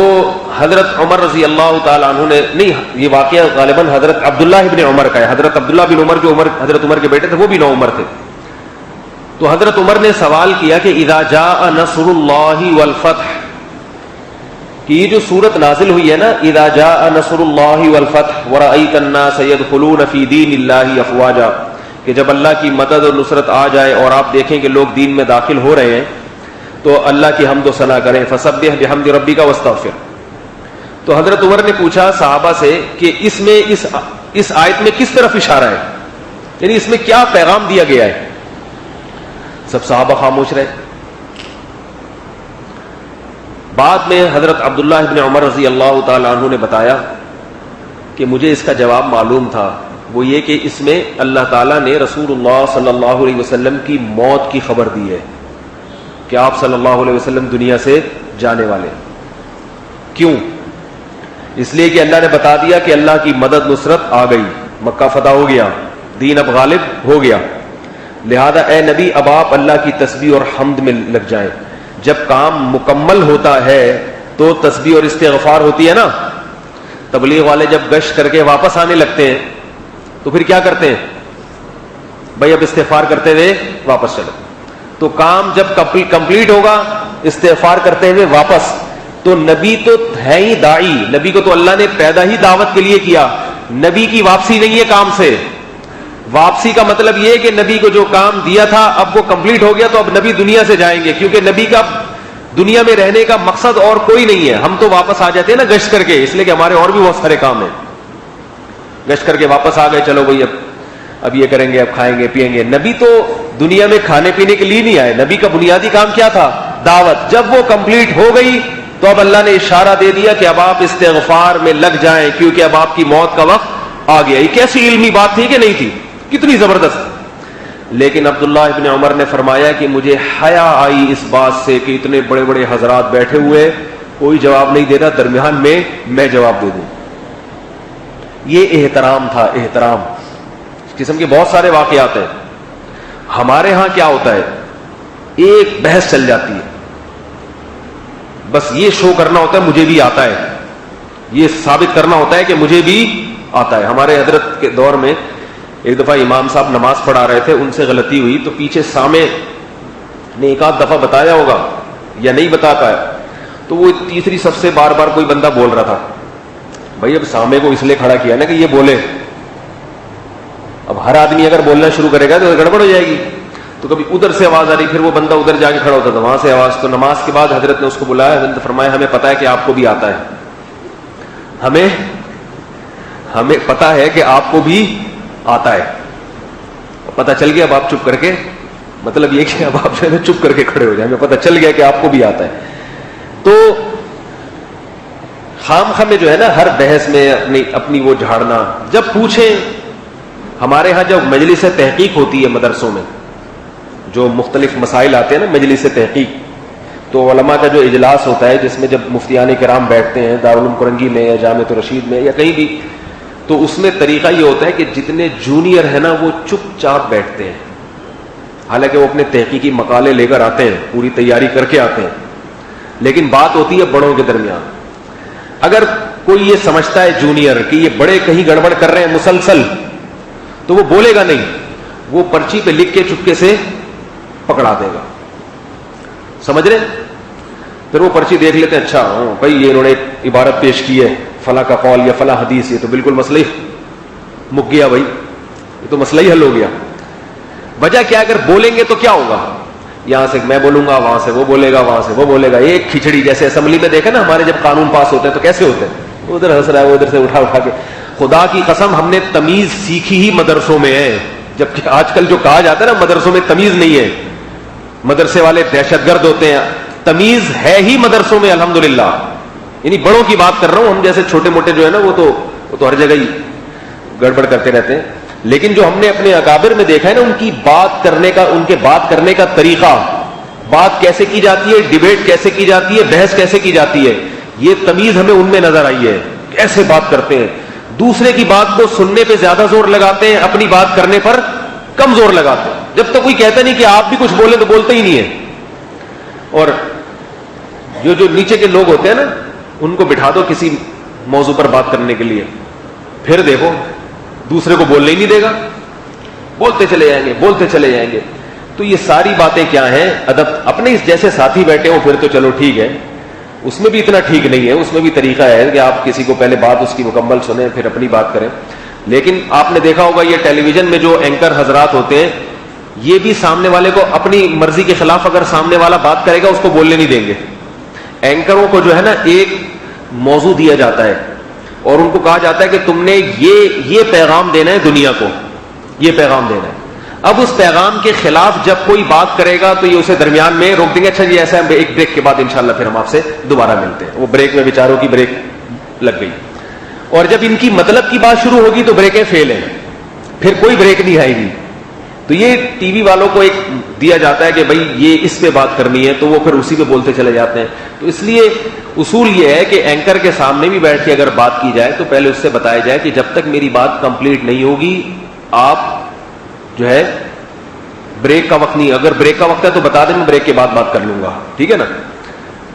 حضرت عمر رضی اللہ تعالیٰ عنہ نے، نہیں یہ واقعہ غالباً حضرت عبداللہ ابن عمر کا ہے. حضرت عبداللہ بن عمر جو حضرت عمر کے بیٹے تھے وہ بھی نو عمر تھے. تو حضرت عمر نے سوال کیا کہ اذا جاء نصر اللہ والفتح، کہ یہ جو سورت نازل ہوئی ہے نا، اذا جاء نصر اللہ والفتح ورأیت الناس يدخلون فی دین اللہ افواجا، کہ جب اللہ کی مدد اور نصرت آ جائے اور آپ دیکھیں کہ لوگ دین میں داخل ہو رہے ہیں تو اللہ کی حمد و ثنا کریں، فسبح بحمد ربک واستغفر. تو حضرت عمر نے پوچھا صحابہ سے کہ اس میں اس آیت میں کس طرف اشارہ ہے، یعنی اس میں کیا پیغام دیا گیا ہے. سب صحابہ خاموش رہے. بعد میں حضرت عبداللہ ابن عمر رضی اللہ تعالیٰ عنہ نے بتایا کہ مجھے اس کا جواب معلوم تھا، وہ یہ کہ اس میں اللہ تعالیٰ نے رسول اللہ صلی اللہ علیہ وسلم کی موت کی خبر دی ہے کہ آپ صلی اللہ علیہ وسلم دنیا سے جانے والے. کیوں؟ اس لیے کہ اللہ نے بتا دیا کہ اللہ کی مدد نصرت آ گئی، مکہ فتح ہو گیا، دین اب غالب ہو گیا، لہذا اے نبی اب آپ اللہ کی تسبیح اور حمد میں لگ جائیں. جب کام مکمل ہوتا ہے تو تسبیح اور استغفار ہوتی ہے نا. تبلیغ والے جب گشت کر کے واپس آنے لگتے ہیں تو پھر کیا کرتے ہیں؟ بھائی اب استغفار کرتے ہوئے واپس چلو. تو کام جب کمپلیٹ ہوگا استغفار کرتے ہوئے واپس، تو نبی تو ہے ہی داعی، نبی کو تو اللہ نے پیدا ہی دعوت کے لیے کیا. نبی کی واپسی نہیں ہے کام سے. واپسی کا مطلب یہ کہ نبی کو جو کام دیا تھا اب وہ کمپلیٹ ہو گیا، تو اب نبی دنیا سے جائیں گے، کیونکہ نبی کا دنیا میں رہنے کا مقصد اور کوئی نہیں ہے. ہم تو واپس آ جاتے ہیں نا گشت کر کے، اس لیے کہ ہمارے اور بھی بہت سارے کام ہیں. گشت کر کے واپس آ گئے، چلو بھائی اب یہ کریں گے، اب کھائیں گے پیئیں گے. نبی تو دنیا میں کھانے پینے کے لیے نہیں آئے. نبی کا بنیادی کام کیا تھا؟ دعوت. جب وہ کمپلیٹ ہو گئی تو اب اللہ نے اشارہ دے دیا کہ اب آپ استغفار میں لگ جائیں، کیونکہ اب آپ کی موت کا وقت آ گیا. یہ کیسی علمی بات تھی کہ نہیں تھی؟ کتنی زبردست. لیکن عبداللہ ابن عمر نے فرمایا کہ مجھے حیا آئی اس بات سے کہ اتنے بڑے بڑے حضرات بیٹھے ہوئے، کوئی جواب نہیں دے رہا، درمیان میں جواب دے دوں. یہ احترام تھا، احترام. اس قسم کے بہت سارے واقعات ہیں. ہمارے ہاں کیا ہوتا ہے، ایک بحث چل جاتی ہے، بس یہ شو کرنا ہوتا ہے مجھے بھی آتا ہے، یہ ثابت کرنا ہوتا ہے کہ مجھے بھی آتا ہے. ہمارے حضرت کے دور میں ایک دفعہ امام صاحب نماز پڑھا رہے تھے، ان سے غلطی ہوئی تو پیچھے سامع نے ایک آدھ دفعہ بتایا ہوگا یا نہیں بتا پایا، تو وہ تیسری صف سے بار بار کوئی بندہ بول رہا تھا. بھائی اب سامع کو اس لیے کھڑا کیا نا کہ یہ بولے. اب ہر آدمی اگر بولنا شروع کرے گا تو گڑبڑ ہو جائے گی. تو کبھی ادھر سے آواز آ رہی، پھر وہ بندہ ادھر جا کے کھڑا ہوتا تھا، وہاں سے آواز. تو نماز کے بعد حضرت نے اس کو بلایا، حضرت نے فرمایا ہمیں پتا ہے کہ آپ کو بھی آتا ہے، ہمیں پتا ہے کہ آپ کو بھی آتا ہے. پتا چل گیا، اب آپ چپ کر کے، مطلب یہ کہ اب آپ جو ہے نا چپ کر کے کھڑے ہو جائیں، ہمیں پتا چل گیا کہ آپ کو بھی آتا ہے. تو خام خواہ میں جو ہے نا ہر بحث میں اپنی وہ جھاڑنا. جب پوچھیں، ہمارے ہاں جب مجلس تحقیق ہوتی ہے مدرسوں میں، جو مختلف مسائل آتے ہیں نا مجلس تحقیق، تو علماء کا جو اجلاس ہوتا ہے جس میں جب مفتیان کرام بیٹھتے ہیں دارالعلوم کرنگی میں یا جامعۃ الرشید میں یا کہیں بھی، تو اس میں طریقہ یہ ہوتا ہے کہ جتنے جونیئر ہیں نا وہ چپ چاپ بیٹھتے ہیں، حالانکہ وہ اپنے تحقیقی مقالے لے کر آتے ہیں، پوری تیاری کر کے آتے ہیں. لیکن بات ہوتی ہے بڑوں کے درمیان. اگر کوئی یہ سمجھتا ہے جونیئر کہ یہ بڑے کہیں گڑبڑ کر رہے ہیں مسلسل، تو وہ بولے گا نہیں، وہ پرچی پہ لکھ کے چپکے سے پکڑا دے گا. سمجھ رہے؟ پھر وہ پرچی دیکھ لیتے ہیں، اچھا بھائی یہ انہوں نے ایک عبارت پیش کی ہے فلاں کا قول یا فلاں حدیث، یہ تو بالکل مسئلہ ہی مک گیا، بھائی یہ تو مسئلہ ہی حل ہو گیا. وجہ کیا؟ اگر بولیں گے تو کیا ہوگا، یہاں سے میں بولوں گا، وہاں سے وہ بولے گا، وہاں سے وہ بولے گا. ایک کھچڑی. جیسے اسمبلی میں دیکھا نا ہمارے جب قانون پاس ہوتے ہیں تو کیسے ہوتے ہیں، ادھر ہنس رہا ہے، وہ ادھر سے اٹھا کے. خدا کی قسم ہم نے تمیز سیکھی ہی مدرسوں میں ہے، جبکہ آج کل جو کہا جاتا ہے نا مدرسوں میں تمیز نہیں ہے، مدرسے والے دہشت گرد ہوتے ہیں. تمیز ہے ہی مدرسوں میں الحمدللہ. یعنی بڑوں کی بات کر رہا ہوں، ہم جیسے چھوٹے موٹے جو ہے نا وہ تو ہر جگہ ہی گڑبڑ کرتے رہتے ہیں. لیکن جو ہم نے اپنے اکابر میں دیکھا ہے نا، ان کی بات کرنے کا، ان کے بات کرنے کا طریقہ، بات کیسے کی جاتی ہے، ڈیبیٹ کیسے کی جاتی ہے، بحث کیسے کی جاتی ہے، یہ تمیز ہمیں ان میں نظر آئی ہے. کیسے بات کرتے ہیں، دوسرے کی بات کو سننے پہ زیادہ زور لگاتے ہیں، اپنی بات کرنے پر کم زور لگاتے ہیں. جب تک کوئی کہتا نہیں کہ آپ بھی کچھ بولیں تو بولتے ہی نہیں ہے. اور جو نیچے کے لوگ ہوتے ہیں نا، ان کو بٹھا دو کسی موضوع پر بات کرنے کے لیے، پھر دیکھو دوسرے کو بولنے ہی نہیں دے گا، بولتے چلے جائیں گے، بولتے چلے جائیں گے. تو یہ ساری باتیں کیا ہیں؟ ادب. اپنے جیسے ساتھی بیٹھے ہو پھر تو چلو ٹھیک ہے، اس میں بھی اتنا ٹھیک نہیں ہے، اس میں بھی طریقہ ہے کہ آپ کسی کو پہلے بات اس کی مکمل سنیں پھر اپنی بات کریں. لیکن آپ نے دیکھا ہوگا یہ ٹیلی ویژن میں جو اینکر حضرات ہوتے ہیں، یہ بھی سامنے والے کو اپنی مرضی کے خلاف اگر سامنے والا بات کرے گا اس کو بولنے نہیں دیں گے. اینکروں کو جو ہے نا ایک موضوع دیا جاتا ہے اور ان کو کہا جاتا ہے کہ تم نے یہ پیغام دینا ہے دنیا کو، یہ پیغام دینا ہے. اب اس پیغام کے خلاف جب کوئی بات کرے گا تو یہ اسے درمیان میں روک دیں گے, اچھا جی ایسا ہے, ایک بریک کے بعد انشاءاللہ پھر ہم آپ سے دوبارہ ملتے ہیں. وہ بریک میں بیچاروں کی بریک لگ گئی, اور جب ان کی مطلب کی بات شروع ہوگی تو بریکیں فیل ہیں, پھر کوئی بریک نہیں آئے گی. تو یہ ٹی وی والوں کو ایک دیا جاتا ہے کہ بھائی یہ اس پہ بات کرنی ہے, تو وہ پھر اسی پہ بولتے چلے جاتے ہیں. تو اس لیے اصول یہ ہے کہ اینکر کے سامنے بھی بیٹھ کے اگر بات کی جائے تو پہلے اس سے بتایا جائے کہ جب تک میری بات کمپلیٹ نہیں ہوگی آپ جو ہے بریک کا وقت نہیں, اگر بریک کا وقت ہے تو بتا دیں, میں بریک کے بعد بات کر لوں گا, ٹھیک ہے نا.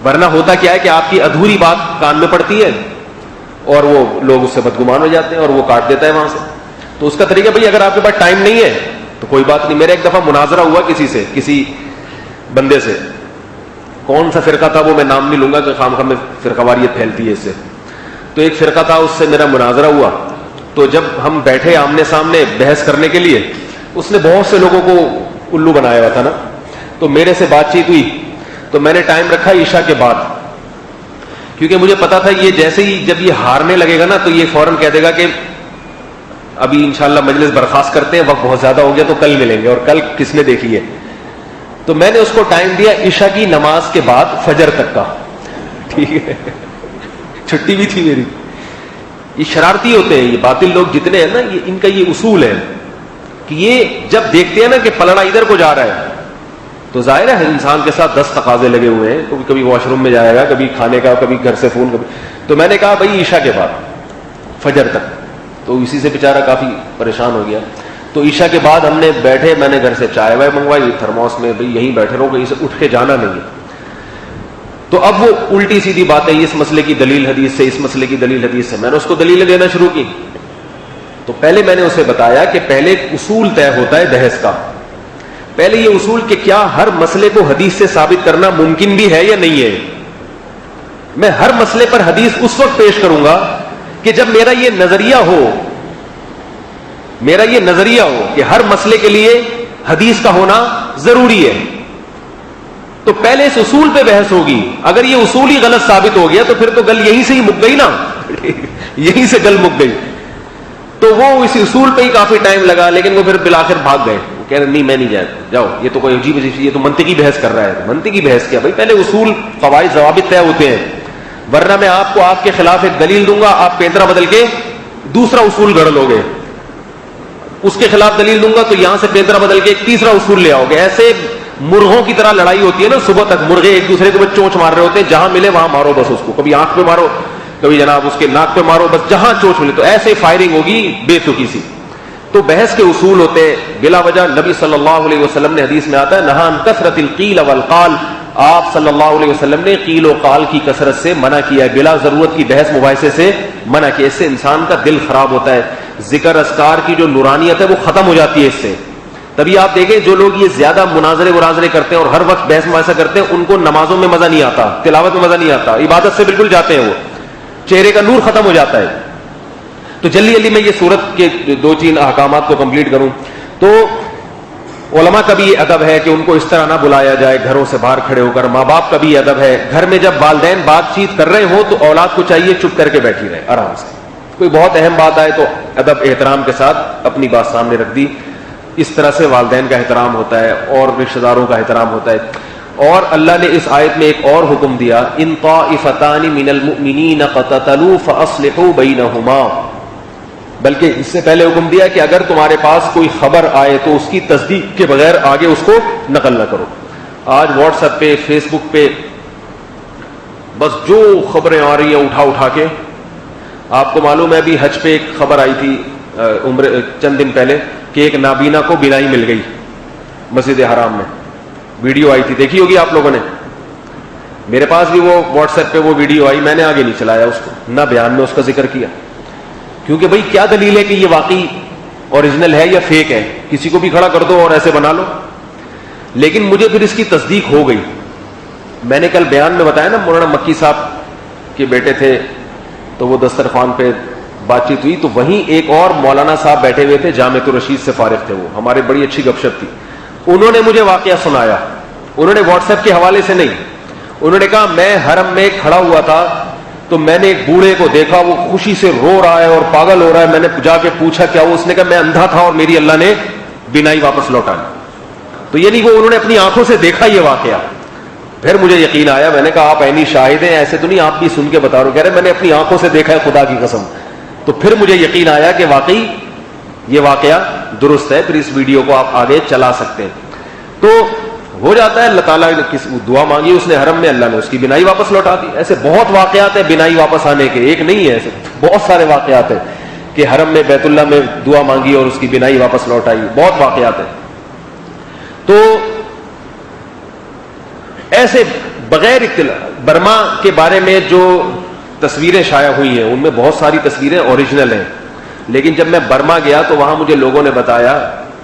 ورنہ ہوتا کیا ہے کہ آپ کی ادھوری بات کان میں پڑتی ہے اور وہ لوگ اس سے بدگمان ہو جاتے ہیں اور وہ کاٹ دیتا ہے وہاں سے. تو اس کا طریقہ بھائی اگر آپ کے پاس ٹائم نہیں ہے تو کوئی بات نہیں. میرا ایک دفعہ مناظرہ ہوا کسی سے, کسی بندے سے, کون سا فرقہ تھا وہ میں نام نہیں لوں گا کہ خام خام میں فرقہ واریت پھیلتی ہے اس سے. تو ایک فرقہ تھا, اس سے میرا مناظرہ ہوا. تو جب ہم بیٹھے آمنے سامنے بحث کرنے کے لیے, اس نے بہت سے لوگوں کو الو بنایا ہوا تھا نا, تو میرے سے بات چیت ہوئی تو میں نے ٹائم رکھا عشاء کے بعد, کیونکہ مجھے پتا تھا یہ جیسے ہی جب یہ ہارنے لگے گا نا تو یہ فوراً کہہ دے گا کہ ابھی انشاءاللہ مجلس برخاست کرتے ہیں, وقت بہت زیادہ ہو گیا تو کل ملیں گے, اور کل کس نے دیکھی ہے. تو میں نے اس کو ٹائم دیا عشاء کی نماز کے بعد فجر تک کا, ٹھیک ہے, چھٹی بھی تھی میری. یہ شرارتی ہوتے ہیں یہ باطل لوگ جتنے ہیں نا, یہ ان کا یہ اصول ہے کہ یہ جب دیکھتے ہیں نا کہ پلڑا ادھر کو جا رہا ہے تو ظاہر ہے انسان کے ساتھ 10 تقاضے لگے ہوئے ہیں, کبھی کبھی واش روم میں جائے گا, کبھی کھانے کا, کبھی گھر سے فون, کبھی. تو میں نے کہا بھائی عشاء کے بعد فجر تک. تو اسی سے بیچارہ کافی پریشان ہو گیا. تو عشاء کے بعد ہم نے بیٹھے, میں نے گھر سے چائے وائے منگوائی تھرموس میں, بھائی یہیں بیٹھے رہو, کہیں سے اٹھ کے جانا نہیں ہے. تو اب وہ الٹی سیدھی باتیں, اس مسئلے کی دلیل حدیث سے, اس مسئلے کی دلیل حدیث سے, میں نے اس کو دلیلیں دینا شروع کی. تو پہلے میں نے اسے بتایا کہ پہلے ایک اصول طے ہوتا ہے بحث کا. پہلے یہ اصول کہ کیا ہر مسئلے کو حدیث سے ثابت کرنا ممکن بھی ہے یا نہیں ہے. میں ہر مسئلے پر حدیث اس وقت پیش کروں گا کہ جب میرا یہ نظریہ ہو کہ ہر مسئلے کے لیے حدیث کا ہونا ضروری ہے. تو پہلے اس اصول پہ بحث ہوگی. اگر یہ اصول ہی غلط ثابت ہو گیا تو پھر تو گل یہیں سے ہی مک گئی نا, یہیں سے گل مک گئی. تو وہ اس اصول پہ ہی کافی ٹائم لگا, لیکن وہ پھر بالآخر بھاگ گئے. وہ کہہ رہے نہیں میں نہیں جاؤ, یہ تو کوئی عجیب عجیب, یہ تو منطقی بحث کر رہا ہے. منطقی بحث کیا بھائی, پہلے اصول قواعد ضوابط طے ہوتے ہیں, ورنہ میں آپ کو آپ کے خلاف ایک دلیل دوں گا, آپ پینترا بدل کے دوسرا اصول گڑھ لو گے. اس کے خلاف دلیل دوں گا تو یہاں سے پینترا بدل کے ایک تیسرا اصول لے آؤ گے. ایسے مرغوں کی طرح لڑائی ہوتی ہے نا, صبح تک مرغے ایک دوسرے کو چونچ مار رہے ہوتے ہیں, جہاں ملے وہاں مارو بس اس کو, کبھی آنکھ پہ مارو, کبھی جناب اس کے ناک پہ مارو, بس جہاں چونچ ملے. تو ایسے فائرنگ ہوگی بے تکی سی. تو بحث کے اصول ہوتے ہیں بلا وجہ. نبی صلی اللہ علیہ وسلم نے حدیث میں آتا ہے نہا عن کثرت القیل والقال, آپ صلی اللہ علیہ وسلم نے قیل و قال کی کثرت سے منع کیا ہے, بلا ضرورت کی بحث مباحثے سے منع کیا. اس سے انسان کا دل خراب ہوتا ہے, ذکر اذکار کی جو نورانیت ہے وہ ختم ہو جاتی ہے اس سے. تبھی آپ دیکھیں جو لوگ یہ زیادہ مناظرے کرتے ہیں اور ہر وقت بحث مباحثہ کرتے ہیں, ان کو نمازوں میں مزہ نہیں آتا, تلاوت میں مزہ نہیں آتا, عبادت سے بالکل جاتے ہیں, وہ چہرے کا نور ختم ہو جاتا ہے. تو جلدی میں یہ سورت کے 2-3 احکامات کو کمپلیٹ کروں. تو علماء کا بھی یہ ادب ہے کہ ان کو اس طرح نہ بلایا جائے گھروں سے باہر کھڑے ہو کر. ماں باپ کا بھی یہ ادب ہے, گھر میں جب والدین بات چیت کر رہے ہوں تو اولاد کو چاہیے چپ کر کے بیٹھی رہے آرام سے. کوئی بہت اہم بات آئے تو ادب احترام کے ساتھ اپنی بات سامنے رکھ دی. اس طرح سے والدین کا احترام ہوتا ہے اور رشتہ داروں کا احترام ہوتا ہے. اور اللہ نے اس آیت میں ایک اور حکم دیا, ان طائفتان من المؤمنین اقتتلوا فاصلحوا بینہما. بلکہ اس سے پہلے حکم دیا کہ اگر تمہارے پاس کوئی خبر آئے تو اس کی تصدیق کے بغیر آگے اس کو نقل نہ کرو. آج واٹس ایپ پہ, فیس بک پہ بس جو خبریں آ رہی ہیں اٹھا کے. آپ کو معلوم ہے ابھی حج پہ ایک خبر آئی تھی عمر چند دن پہلے کہ ایک نابینا کو بینائی مل گئی مسجد حرام میں. ویڈیو آئی تھی, دیکھی ہوگی آپ لوگوں نے. میرے پاس بھی وہ واٹس ایپ پہ وہ ویڈیو آئی, میں نے آگے نہیں چلایا اس کو, نہ بیان میں اس کا ذکر کیا, کیونکہ بھئی کیا دلیل ہے کہ یہ واقعی اوریجنل ہے یا فیک ہے. کسی کو بھی کھڑا کر دو اور ایسے بنا لو. لیکن مجھے پھر اس کی تصدیق ہو گئی. میں نے کل بیان میں بتایا نا, مولانا مکی صاحب کے بیٹے تھے تو وہ دسترخوان پہ بات چیت ہوئی, تو وہیں ایک اور مولانا صاحب بیٹھے ہوئے تھے, جامعۃ الرشید سے فارغ تھے, وہ ہمارے بڑی اچھی گپ شپ تھی. انہوں نے مجھے واقعہ سنایا, انہوں نے واٹس ایپ کے حوالے سے نہیں. انہوں نے کہا میں حرم میں کھڑا ہوا تھا تو میں نے ایک بوڑھے کو دیکھا, وہ خوشی سے رو رہا ہے اور پاگل ہو رہا ہے. میں نے جا کے پوچھا کیا وہ, اس نے کہا میں اندھا تھا اور میری اللہ نے بینائی واپس لوٹانی. تو یعنی وہ انہوں نے اپنی آنکھوں سے دیکھا یہ واقعہ. پھر مجھے یقین آیا, میں نے کہا آپ عینی شاہد ہیں, ایسے تو نہیں آپ بھی سن کے بتا رہے ہو. کہہ رہے میں نے اپنی آنکھوں سے دیکھا ہے خدا کی قسم. تو پھر مجھے یقین آیا کہ واقعی یہ واقعہ درست ہے, پھر اس ویڈیو کو آپ آگے چلا سکتے ہیں. تو ہو جاتا ہے, اللہ تعالیٰ نے کس دعا مانگی اس نے حرم میں, اللہ نے اس کی بینائی واپس لوٹا دی. ایسے بہت واقعات ہیں بینائی واپس آنے کے, ایک نہیں ہے, ایسے بہت سارے واقعات ہیں کہ حرم میں بیت اللہ میں دعا مانگی اور اس کی بینائی واپس لوٹائی, بہت واقعات ہیں. تو ایسے بغیر اطلاع برما کے بارے میں جو تصویریں شائع ہوئی ہیں ان میں بہت ساری تصویریں اوریجنل ہیں, لیکن جب میں برما گیا تو وہاں مجھے لوگوں نے بتایا,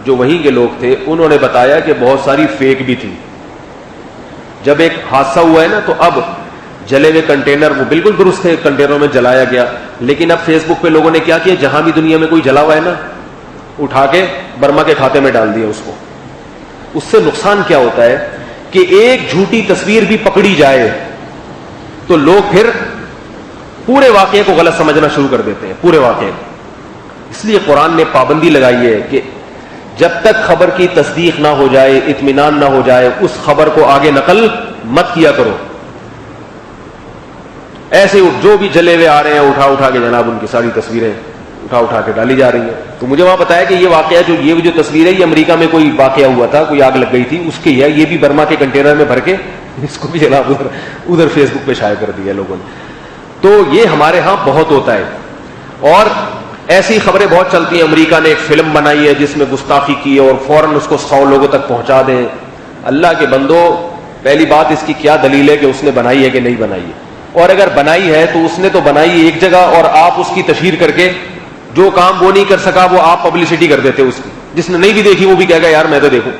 جو وہیں کے لوگ تھے انہوں نے بتایا کہ بہت ساری فیک بھی تھی. جب ایک حادثہ ہوا ہے نا تو اب جلے ہوئے کنٹینر وہ بالکل درست تھے, کنٹینروں میں جلایا گیا, لیکن اب فیس بک پہ لوگوں نے کیا کیا, جہاں بھی دنیا میں کوئی جلا ہوا ہے نا اٹھا کے برما کے کھاتے میں ڈال دیا اس کو. اس سے نقصان کیا ہوتا ہے کہ ایک جھوٹی تصویر بھی پکڑی جائے تو لوگ پھر پورے واقعے کو غلط سمجھنا شروع کر دیتے ہیں, پورے واقعے کو. اس لیے قرآن نے پابندی لگائی ہے کہ جب تک خبر کی تصدیق نہ ہو جائے, اطمینان نہ ہو جائے, اس خبر کو آگے نقل مت کیا کرو. ایسے جو بھی جلے ہوئے آ رہے ہیں اٹھا کے جناب ان کی ساری تصویریں اٹھا کے ڈالی جا رہی ہیں. تو مجھے وہاں بتایا کہ یہ واقعہ جو تصویر ہے یہ امریکہ میں کوئی واقعہ ہوا تھا, کوئی آگ لگ گئی تھی اس کی ہے, یہ بھی برما کے کنٹینر میں بھر کے اس کو بھی جناب ادھر فیس بک پہ شائع کر دیا لوگوں نے. تو یہ ہمارے ہاں بہت ہوتا ہے, اور ایسی خبریں بہت چلتی ہیں. امریکہ نے ایک فلم بنائی ہے جس میں گستاخی کی ہے اور فوراً اس کو 100 لوگوں تک پہنچا دیں. اللہ کے بندو, پہلی بات اس کی کیا دلیل ہے کہ اس نے بنائی ہے کہ نہیں بنائی ہے, اور اگر بنائی ہے تو اس نے تو بنائی ایک جگہ اور آپ اس کی تشہیر کر کے جو کام وہ نہیں کر سکا وہ آپ پبلسٹی کر دیتے اس کی. جس نے نہیں بھی دیکھی وہ بھی کہے گا یار میں تو دیکھوں.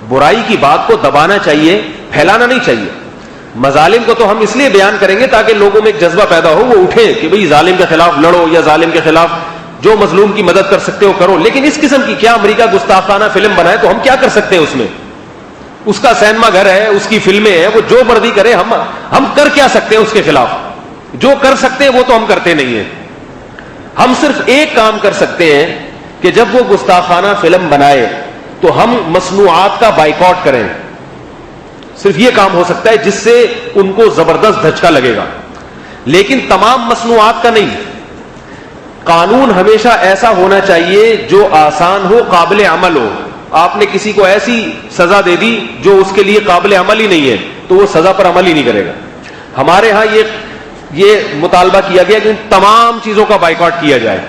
برائی کی بات کو دبانا چاہیے, پھیلانا نہیں چاہیے. مظالم کو تو ہم اس لیے بیان کریں گے تاکہ لوگوں میں ایک جذبہ پیدا ہو, وہ اٹھے کہ بھئی ظالم کے خلاف لڑو یا ظالم کے خلاف جو مظلوم کی مدد کر سکتے ہو کرو. لیکن اس قسم کی کیا امریکہ گستاخانہ فلم بنائے تو ہم کیا کر سکتے ہیں اس میں؟ اس کا سینما گھر ہے, اس کی فلمیں ہیں, وہ جو مرضی کرے, ہم کر کیا سکتے ہیں اس کے خلاف؟ جو کر سکتے ہیں وہ تو ہم کرتے نہیں ہیں. ہم صرف ایک کام کر سکتے ہیں کہ جب وہ گستاخانہ فلم بنائے تو ہم مصنوعات کا بائیکاٹ کریں. صرف یہ کام ہو سکتا ہے جس سے ان کو زبردست دھچکا لگے گا, لیکن تمام مصنوعات کا نہیں. قانون ہمیشہ ایسا ہونا چاہیے جو آسان ہو, قابل عمل ہو. آپ نے کسی کو ایسی سزا دے دی جو اس کے لیے قابل عمل ہی نہیں ہے تو وہ سزا پر عمل ہی نہیں کرے گا. ہمارے ہاں یہ مطالبہ کیا گیا کہ تمام چیزوں کا بائیکاٹ کیا جائے.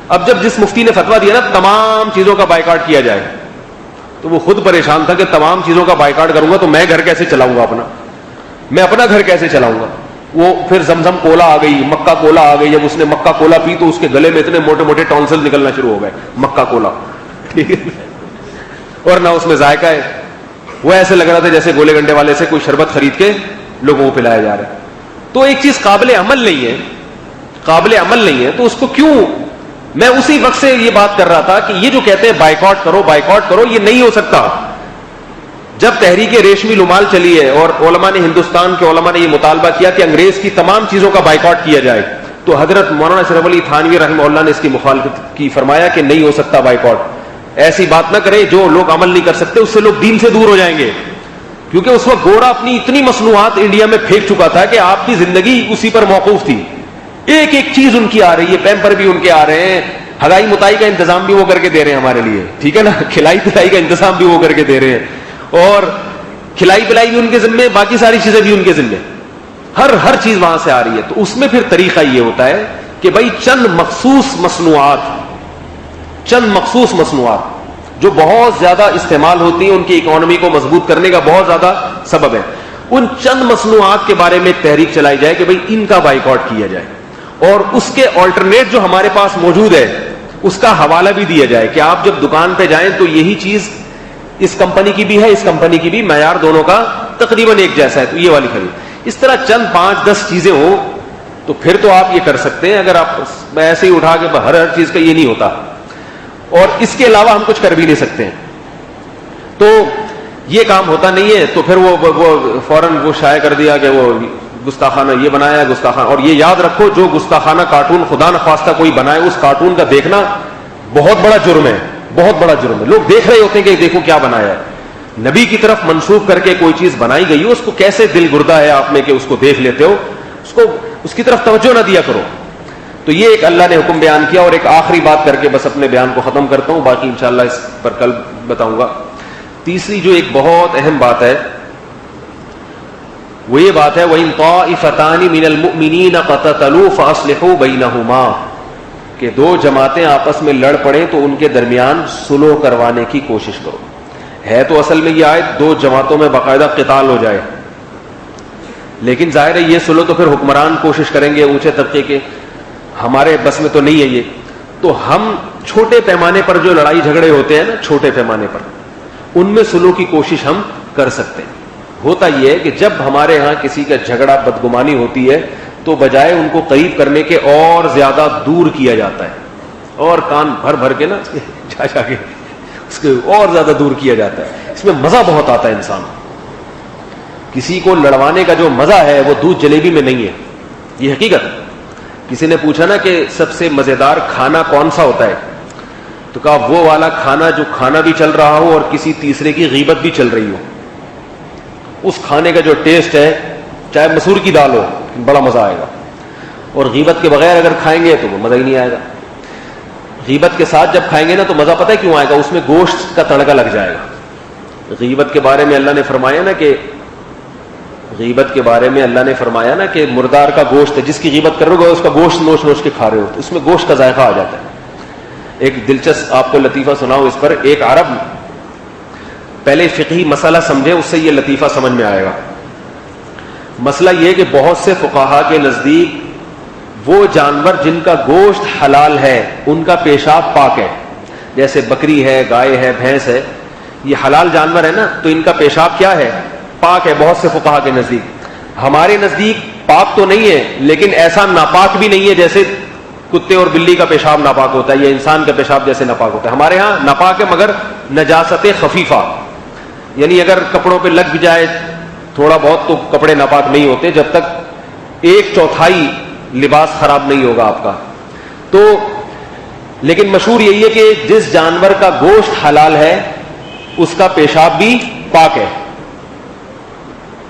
اب جب جس مفتی نے فتویٰ دیا نا تمام چیزوں کا بائیکاٹ کیا جائے تو وہ خود پریشان تھا کہ تمام چیزوں کا بائیکاٹ کروں گا تو میں گھر کیسے چلاؤں گا اپنا, میں اپنا گھر کیسے چلاؤں گا. وہ پھر زمزم کولا آ گئی, مکہ کولا آ گئی. جب اس نے مکہ کولا پی تو اس کے گلے میں اتنے موٹے موٹے ٹونسل نکلنا شروع ہو گئے, مکہ کولا, ٹھیک ہے, اور نہ اس میں ذائقہ ہے. وہ ایسے لگ رہا تھا جیسے گولے گنڈے والے سے کوئی شربت خرید کے لوگوں کو پلایا جا رہا ہے. تو ایک چیز قابل عمل نہیں ہے, قابل عمل نہیں ہے تو اس کو کیوں. میں اسی وقت سے یہ بات کر رہا تھا کہ یہ جو کہتے ہیں بائیکاٹ کرو, یہ نہیں ہو سکتا. جب تحریک ریشمی رومال چلی ہے اور علماء نے, ہندوستان کے علماء نے یہ مطالبہ کیا کہ انگریز کی تمام چیزوں کا بائیکاٹ کیا جائے, تو حضرت مولانا اشرف علی تھانوی رحمہ اللہ نے اس کی مخالفت کی, فرمایا کہ نہیں ہو سکتا بائیکاٹ. ایسی بات نہ کریں, جو لوگ عمل نہیں کر سکتے اس سے لوگ دین سے دور ہو جائیں گے. کیونکہ اس وقت گورا اپنی اتنی مصنوعات انڈیا میں پھینک چکا تھا کہ آپ کی زندگی اسی پر موقوف تھی. ایک ایک چیز ان کی آ رہی ہے, پیمپر بھی ان کے آ رہے ہیں, ہگائی متائی کا انتظام بھی وہ کر کے دے رہے ہیں ہمارے لیے, ٹھیک ہے نا, کھلائی پلائی کا انتظام بھی وہ کر کے دے رہے ہیں, اور کھلائی پلائی بھی ان کے ذمے, باقی ساری چیزیں بھی ان کے ذمے, ہر چیز وہاں سے آ رہی ہے. تو اس میں پھر طریقہ یہ ہوتا ہے کہ بھائی چند مخصوص مصنوعات جو بہت زیادہ استعمال ہوتی ہیں, ان کی اکانومی کو مضبوط کرنے کا بہت زیادہ سبب ہے, ان چند مصنوعات کے بارے میں ایک تحریک چلائی جائے کہ بھئی ان کا بائیکاٹ کیا جائے, اور اس کے آلٹرنیٹ جو ہمارے پاس موجود ہے اس کا حوالہ بھی دیا جائے کہ آپ جب دکان پہ جائیں تو یہی چیز اس کمپنی کی بھی ہے, اس کمپنی کی بھی, معیار دونوں کا تقریباً ایک جیسا ہے, تو یہ والی خرید. اس طرح چند 5-10 چیزیں ہوں تو پھر تو آپ یہ کر سکتے ہیں. اگر آپ ایسے ہی اٹھا کے ہر چیز کا یہ نہیں ہوتا, اور اس کے علاوہ ہم کچھ کر بھی نہیں سکتے ہیں, تو یہ کام ہوتا نہیں ہے. تو پھر وہ فوراً وہ شائع کر دیا کہ وہ گستاخانہ یہ بنایا, گستاخانہ. اور یہ یاد رکھو, جو گستاخانہ کارٹون خدا نخواستہ کوئی بنائے, اس کارٹون کا دیکھنا بہت بڑا جرم ہے. بہت بڑا جرم ہے. لوگ دیکھ رہے ہوتے ہیں کہ دیکھو کیا بنایا ہے. نبی کی طرف منسوب کر کے کوئی چیز بنائی گئی ہو, اس کو کیسے دل گردہ ہے آپ میں کہ اس کو دیکھ لیتے ہو, اس کی طرف توجہ نہ دیا کرو. تو یہ ایک اللہ نے حکم بیان کیا. اور ایک آخری بات کر کے بس اپنے بیان کو ختم کرتا ہوں, باقی انشاءاللہ اس پر کل بتاؤں گا. تیسری جو ایک بہت اہم بات ہے وہ یہ بات ہے وَإِن طَائِفَتَانِ مِنَ الْمُؤْمِنِينَ اقْتَتَلُوا فَأَصْلِحُوا بَيْنَهُمَا, کہ دو جماعتیں آپس میں لڑ پڑیں تو ان کے درمیان صلح کروانے کی کوشش کرو. ہے تو اصل میں یہ آیت دو جماعتوں میں باقاعدہ قتال ہو جائے, لیکن ظاہر ہے یہ صلح تو پھر حکمران کوشش کریں گے اونچے طبقے کے, ہمارے بس میں تو نہیں ہے یہ. تو ہم چھوٹے پیمانے پر جو لڑائی جھگڑے ہوتے ہیں نا, چھوٹے پیمانے پر, ان میں صلح کی کوشش ہم کر سکتے ہیں. ہوتا یہ ہے کہ جب ہمارے ہاں کسی کا جھگڑا بدگمانی ہوتی ہے تو بجائے ان کو قریب کرنے کے اور زیادہ دور کیا جاتا ہے, اور کان بھر بھر کے نا جا جا کے اس کے اور زیادہ دور کیا جاتا ہے. اس میں مزہ بہت آتا ہے انسان. کسی کو لڑوانے کا جو مزہ ہے وہ دودھ جلیبی میں نہیں ہے, یہ حقیقت ہے. کسی نے پوچھا نا کہ سب سے مزیدار کھانا کون سا ہوتا ہے, تو کہا وہ والا کھانا جو کھانا بھی چل رہا ہو اور کسی تیسرے کی غیبت بھی چل رہی ہو. اس کھانے کا جو ٹیسٹ ہے, چاہے مسور کی دال ہو, بڑا مزہ آئے گا. اور غیبت کے بغیر اگر کھائیں گے تو وہ مزہ ہی نہیں آئے گا. غیبت کے ساتھ جب کھائیں گے نا تو مزہ پتہ ہے کیوں آئے گا, اس میں گوشت کا تڑکا لگ جائے گا. غیبت کے بارے میں اللہ نے فرمایا نا کہ غیبت کے بارے میں اللہ نے فرمایا نا کہ مردار کا گوشت ہے, جس کی غیبت کر رہے ہو اس کا گوشت نوچ نوچ کے کھا رہے ہو, تو اس میں گوشت کا ذائقہ آ جاتا ہے. ایک دلچسپ آپ کو لطیفہ سناؤ اس پر. ایک عرب پہلے فقہی مسئلہ سمجھے, اس سے یہ لطیفہ سمجھ میں آئے گا. مسئلہ یہ کہ بہت سے فقہا کے نزدیک وہ جانور جن کا گوشت حلال ہے ان کا پیشاب پاک ہے. جیسے بکری ہے, گائے ہے, بھینس ہے, یہ حلال جانور ہے نا, تو ان کا پیشاب کیا ہے, پاک ہے بہت سے فقہا کے نزدیک. ہمارے نزدیک پاک تو نہیں ہے لیکن ایسا ناپاک بھی نہیں ہے جیسے کتے اور بلی کا پیشاب ناپاک ہوتا ہے یا انسان کا پیشاب جیسے ناپاک ہوتا ہے. ہمارے ہاں ناپاک ہے مگر نجاست خفیفہ, یعنی اگر کپڑوں پہ لگ بھی جائے تھوڑا بہت تو کپڑے ناپاک نہیں ہوتے جب تک 1/4 لباس خراب نہیں ہوگا آپ کا. تو لیکن مشہور یہی ہے کہ جس جانور کا گوشت حلال ہے اس کا پیشاب بھی پاک ہے.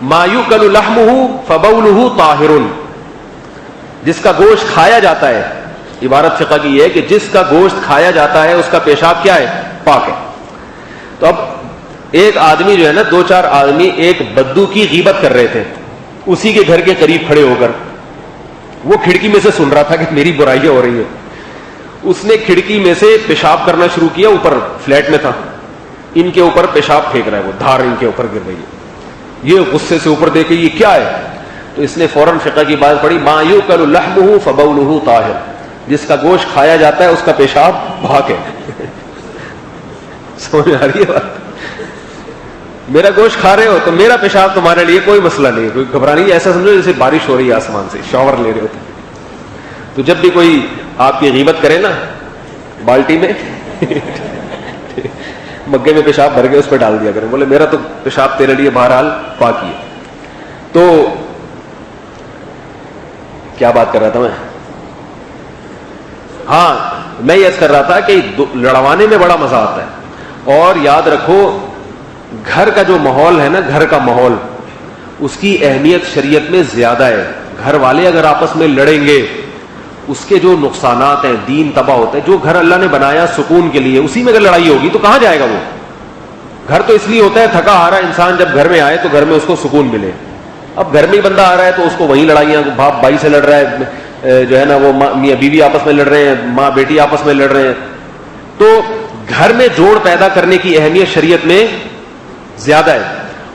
ما یؤکل لحمہ فبولہ طاہر, جس کا گوشت کھایا جاتا ہے, عبارت فقہ کی یہ ہے کہ جس کا گوشت کھایا جاتا ہے اس کا پیشاب کیا ہے, پاک ہے. تو اب ایک آدمی جو ہے نا, 2-4 آدمی ایک بدو کی غیبت کر رہے تھے اسی کے گھر کے قریب کھڑے ہو کر. وہ کھڑکی میں سے سن رہا تھا کہ میری برائیاں ہو رہی ہیں. اس نے کھڑکی میں سے پیشاب کرنا شروع کیا, اوپر فلیٹ میں تھا, ان کے اوپر پیشاب پھینک رہا ہے, وہ دھار ان کے اوپر گر رہی ہے. یہ غصے سے اوپر دیکھے یہ کیا ہے, تو اس نے فوراً فقہ کی بات پڑھی, ما یؤکل لحمہ فبولہ طاہر, جس کا گوشت کھایا جاتا ہے اس کا پیشاب پاک ہے. سمجھ آ رہی ہے بات؟ میرا گوشت کھا رہے ہو تو میرا پیشاب تمہارے لیے کوئی مسئلہ نہیں ہے, کوئی گھبرانی. ایسا سمجھو جیسے بارش ہو رہی ہے آسمان سے, شاور لے رہے ہوتے. تو جب بھی کوئی آپ کی غیبت کرے نا, بالٹی میں مگے میں پیشاب بھر کے اس پہ ڈال دیا کریں, بولے میرا تو پیشاب تیرے لیے بہرحال پاک ہی ہے. تو کیا بات کر رہا تھا میں, ہاں میں یہ کر رہا تھا کہ لڑوانے میں بڑا مزہ آتا ہے. اور یاد رکھو گھر کا جو ماحول ہے نا, گھر کا ماحول, اس کی اہمیت شریعت میں زیادہ ہے. گھر والے اگر آپس میں لڑیں گے اس کے جو نقصانات ہیں, دین تباہ ہوتا ہے. جو گھر اللہ نے بنایا سکون کے لیے, اسی میں اگر لڑائی ہوگی تو کہاں جائے گا وہ گھر. تو اس لیے ہوتا ہے تھکا ہارا انسان جب گھر میں آئے تو گھر میں اس کو سکون ملے. اب گھر میں ہی بندہ آ رہا ہے تو اس کو وہیں لڑائیاں, باپ بھائی سے لڑ رہا ہے, جو ہے نا وہ میاں بیوی آپس میں لڑ رہے ہیں, ماں بیٹی آپس میں لڑ رہے ہیں. تو گھر میں جوڑ پیدا کرنے کی اہمیت شریعت میں زیادہ ہے.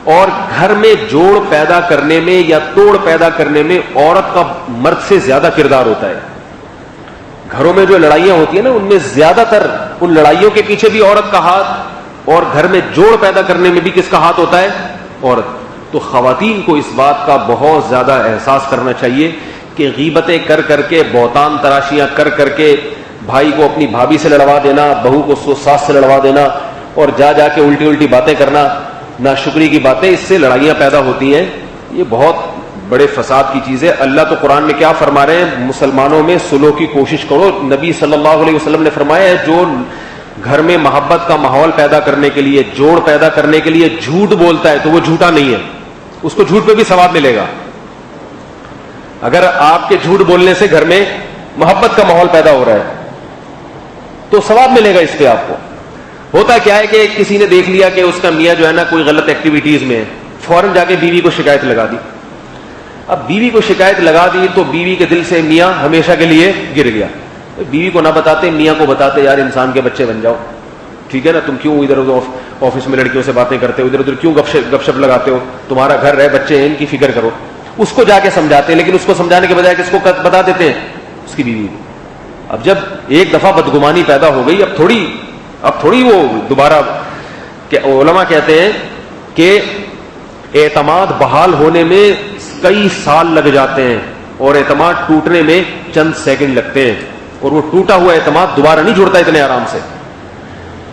اور گھر میں جوڑ پیدا کرنے میں یا توڑ پیدا کرنے میں عورت کا مرد سے زیادہ کردار ہوتا ہے. گھروں میں جو لڑائیاں ہوتی ہیں نا, ان میں زیادہ تر ان لڑائیوں کے پیچھے بھی عورت کا ہاتھ, اور گھر میں جوڑ پیدا کرنے میں بھی کس کا ہاتھ ہوتا ہے, عورت. تو خواتین کو اس بات کا بہت زیادہ احساس کرنا چاہیے کہ غیبتیں کر کر کے, بہتان تراشیاں کر کر کے بھائی کو اپنی بھابھی سے لڑوا دینا, بہو کو ساس سے لڑوا دینا, اور جا جا کے الٹی الٹی باتیں کرنا, ناشکری کی باتیں, اس سے لڑائیاں پیدا ہوتی ہیں. یہ بہت بڑے فساد کی چیز ہے. اللہ تو قرآن میں کیا فرما رہے ہیں, مسلمانوں میں صلح کی کوشش کرو. نبی صلی اللہ علیہ وسلم نے فرمایا ہے جو گھر میں محبت کا ماحول پیدا کرنے کے لیے, جوڑ پیدا کرنے کے لیے جھوٹ بولتا ہے تو وہ جھوٹا نہیں ہے, اس کو جھوٹ پہ بھی ثواب ملے گا. اگر آپ کے جھوٹ بولنے سے گھر میں محبت کا ماحول پیدا ہو رہا ہے تو ثواب ملے گا اس پہ آپ کو. ہوتا کیا ہے کہ کسی نے دیکھ لیا کہ اس کا میاں جو ہے نا کوئی غلط ایکٹیویٹیز میں ہے, فوراً جا کے بیوی کو شکایت لگا دی. اب بیوی کو شکایت لگا دی تو بیوی کے دل سے میاں ہمیشہ کے لیے گر گیا. بیوی کو نہ بتاتے میاں کو بتاتے, یار انسان کے بچے بن جاؤ, ٹھیک ہے نا, تم کیوں ادھر ادھر آفس میں لڑکیوں سے باتیں کرتے ہو, ادھر ادھر کیوں گپ شپ لگاتے ہو, تمہارا گھر ہے, بچے ہیں, ان کی فکر کرو. اس کو جا کے سمجھاتے ہیں, لیکن اس کو سمجھانے کے بجائے کس کو بتا دیتے ہیں, اس کی بیوی. اب جب ایک دفعہ بدگمانی پیدا ہو گئی, اب تھوڑی وہ دوبارہ. کہ علماء کہتے ہیں کہ اعتماد بحال ہونے میں کئی سال لگ جاتے ہیں اور اعتماد ٹوٹنے میں چند سیکنڈ لگتے ہیں, اور وہ ٹوٹا ہوا اعتماد دوبارہ نہیں جڑتا اتنے آرام سے.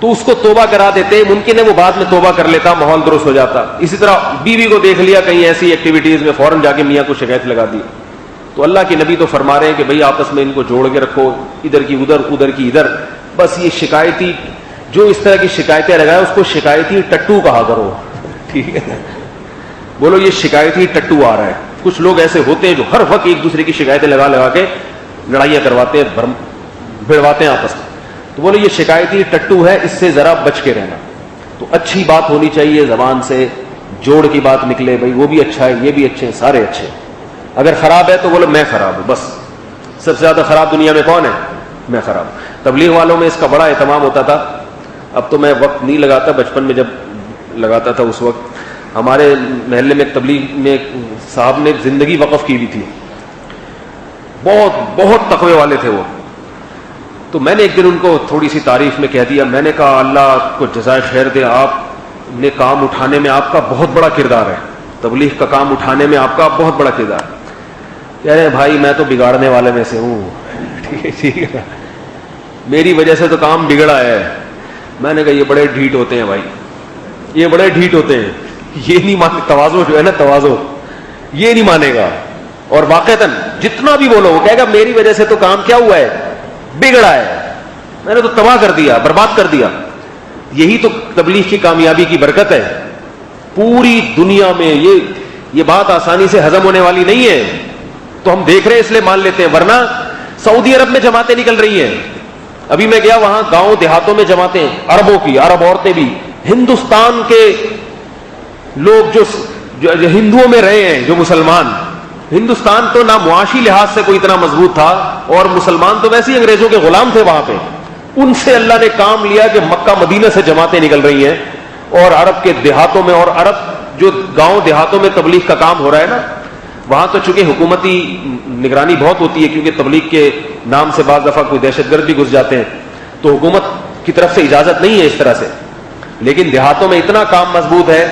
تو اس کو توبہ کرا دیتے, ممکن ہے وہ بعد میں توبہ کر لیتا, ماحول درست ہو جاتا. اسی طرح بیوی کو دیکھ لیا کہیں ایسی ایکٹیویٹیز میں, فوراً جا کے میاں کو شکایت لگا دی. تو اللہ کے نبی تو فرما رہے ہیں کہ بھئی آپس میں ان کو جوڑ کے رکھو, ادھر کی ادھر, ادھر کی ادھر. بس یہ شکایتی جو اس طرح کی شکایتیں لگائے اس کو شکایتی ٹٹو کہا کرو, ٹھیک ہے. بولو یہ شکایتی ٹٹو آ رہا ہے. کچھ لوگ ایسے ہوتے ہیں جو ہر وقت ایک دوسرے کی شکایتیں لگا لگا کے لڑائیاں کرواتے ہیں, بھڑواتے ہیں آپس میں. تو بولو یہ شکایتی ٹٹو ہے, اس سے ذرا بچ کے رہنا. تو اچھی بات ہونی چاہیے زبان سے, جوڑ کی بات نکلے, بھائی وہ بھی اچھا ہے, یہ بھی اچھے ہیں, سارے اچھے ہیں. اگر خراب ہے تو بولو میں خراب ہوں, بس. سب سے زیادہ خراب دنیا میں کون ہے؟ میں خراب ہوں. تبلیغ والوں میں اس کا بڑا اہتمام ہوتا تھا. اب تو میں وقت نہیں لگاتا, بچپن میں جب لگاتا تھا اس وقت. ہمارے محلے میں تبلیغ میں صاحب نے زندگی وقف کی ہوئی تھی, بہت تقوی والے تھے وہ. تو میں نے ایک دن ان کو تھوڑی سی تعریف میں کہہ دیا, میں نے کہا اللہ کو جزائے خیر دے, آپ نے کام اٹھانے میں آپ کا بہت بڑا کردار ہے, تبلیغ کا کام اٹھانے میں آپ کا بہت بڑا کردار ہے. کہہ رہے بھائی میں تو بگاڑنے والے میں سے ہوں, ٹھیک ہے, میری وجہ سے تو کام بگڑا ہے. میں نے کہا یہ بڑے ڈھیٹ ہوتے ہیں بھائی, یہ بڑے ڈھیٹ ہوتے ہیں, یہ نہیں مان, تواضع جو ہے نا, تواضع یہ نہیں مانے گا. اور واقعتاً جتنا بھی بولو وہ کہے گا میری وجہ سے تو کام کیا ہوا ہے, بگڑا ہے, میں نے تو تباہ کر دیا, برباد کر دیا. یہی تو تبلیغ کی کامیابی کی برکت ہے. پوری دنیا میں یہ بات آسانی سے ہضم ہونے والی نہیں ہے. تو ہم دیکھ رہے ہیں اس لیے مان لیتے ہیں, ورنہ سعودی عرب میں جماعتیں نکل رہی ہیں. ابھی میں گیا وہاں گاؤں دیہاتوں میں جماعتیں, عربوں کی, عرب عورتیں بھی. ہندوستان کے لوگ جو ہندوؤں میں رہے ہیں, جو مسلمان, ہندوستان تو نہ معاشی لحاظ سے کوئی اتنا مضبوط تھا, اور مسلمان تو ویسے ہی انگریزوں کے غلام تھے وہاں پہ. ان سے اللہ نے کام لیا کہ مکہ مدینہ سے جماعتیں نکل رہی ہیں, اور عرب کے دیہاتوں میں, اور عرب جو گاؤں دیہاتوں میں تبلیغ کا کام ہو رہا ہے نا, وہاں تو چونکہ حکومتی نگرانی بہت ہوتی ہے, کیونکہ تبلیغ کے نام سے بعض دفعہ کوئی دہشت گرد بھی گھس جاتے ہیں, تو حکومت کی طرف سے اجازت نہیں ہے اس طرح سے. لیکن دیہاتوں میں اتنا کام مضبوط ہے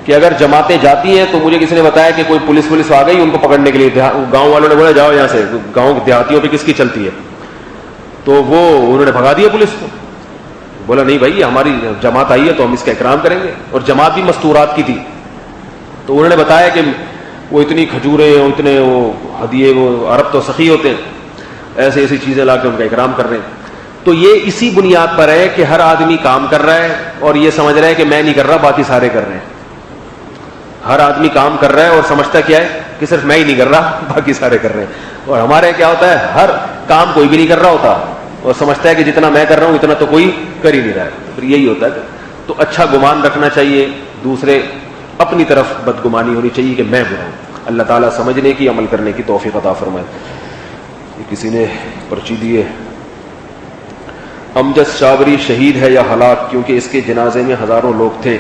کہ اگر جماعتیں جاتی ہیں تو مجھے کسی نے بتایا کہ کوئی پولیس آ گئی ان کو پکڑنے کے لیے, گاؤں والوں نے بولا جاؤ یہاں سے, گاؤں دیہاتیوں پہ کس کی چلتی ہے, تو انہوں نے بھگا دیا پولیس کو. بولا نہیں بھائی ہماری جماعت آئی ہے تو ہم اس کا اکرام کریں گے. اور جماعت بھی مستورات کی تھی, تو انہوں نے بتایا کہ وہ اتنی کھجوریں, اتنے وہ ہدیے, وہ عرب تو سخی ہوتے ہیں, ایسی چیزیں لا کے ان کا اکرام کر رہے ہیں. تو یہ اسی بنیاد پر ہے کہ ہر آدمی کام کر رہا ہے اور یہ سمجھ رہا ہے کہ میں نہیں کر رہا, باقی سارے کر رہے ہیں. ہر آدمی کام کر رہا ہے اور سمجھتا کیا ہے کہ صرف میں ہی نہیں کر رہا, باقی سارے کر رہے ہیں. اور ہمارے کیا ہوتا ہے, ہر کام کوئی بھی نہیں کر رہا ہوتا اور سمجھتا ہے کہ جتنا میں کر رہا ہوں اتنا تو کوئی کر ہی نہیں رہا ہے. پھر یہی ہوتا ہے. تو اچھا گمان رکھنا چاہیے, دوسرے اپنی طرف بدگمانی ہونی چاہیے کہ میں برا ہوں. اللہ تعالیٰ سمجھنے کی, عمل کرنے کی توفیق عطا فرمائے. کسی نے پرچی دی ہے, امجد صابری شہید ہے یا ہلاک, کیونکہ اس کے جنازے میں ہزاروں لوگ تھے.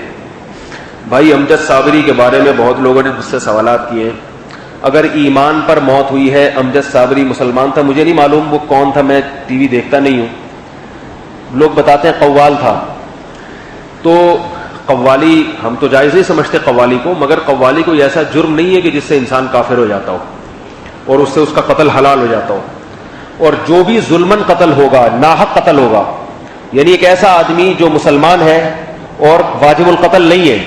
بھائی امجد صابری کے بارے میں بہت لوگوں نے مجھ سے سوالات کیے ہیں. اگر ایمان پر موت ہوئی ہے, امجد صابری مسلمان تھا, مجھے نہیں معلوم وہ کون تھا, میں ٹی وی دیکھتا نہیں ہوں. لوگ بتاتے ہیں قوال تھا. تو قوالی ہم تو جائز نہیں سمجھتے قوالی کو, مگر قوالی کوئی ایسا جرم نہیں ہے کہ جس سے انسان کافر ہو جاتا ہو اور اس سے اس کا قتل حلال ہو جاتا ہو. اور جو بھی ظلمن قتل ہوگا, ناحق قتل ہوگا, یعنی ایک ایسا آدمی جو مسلمان ہے اور واجب القتل نہیں ہے,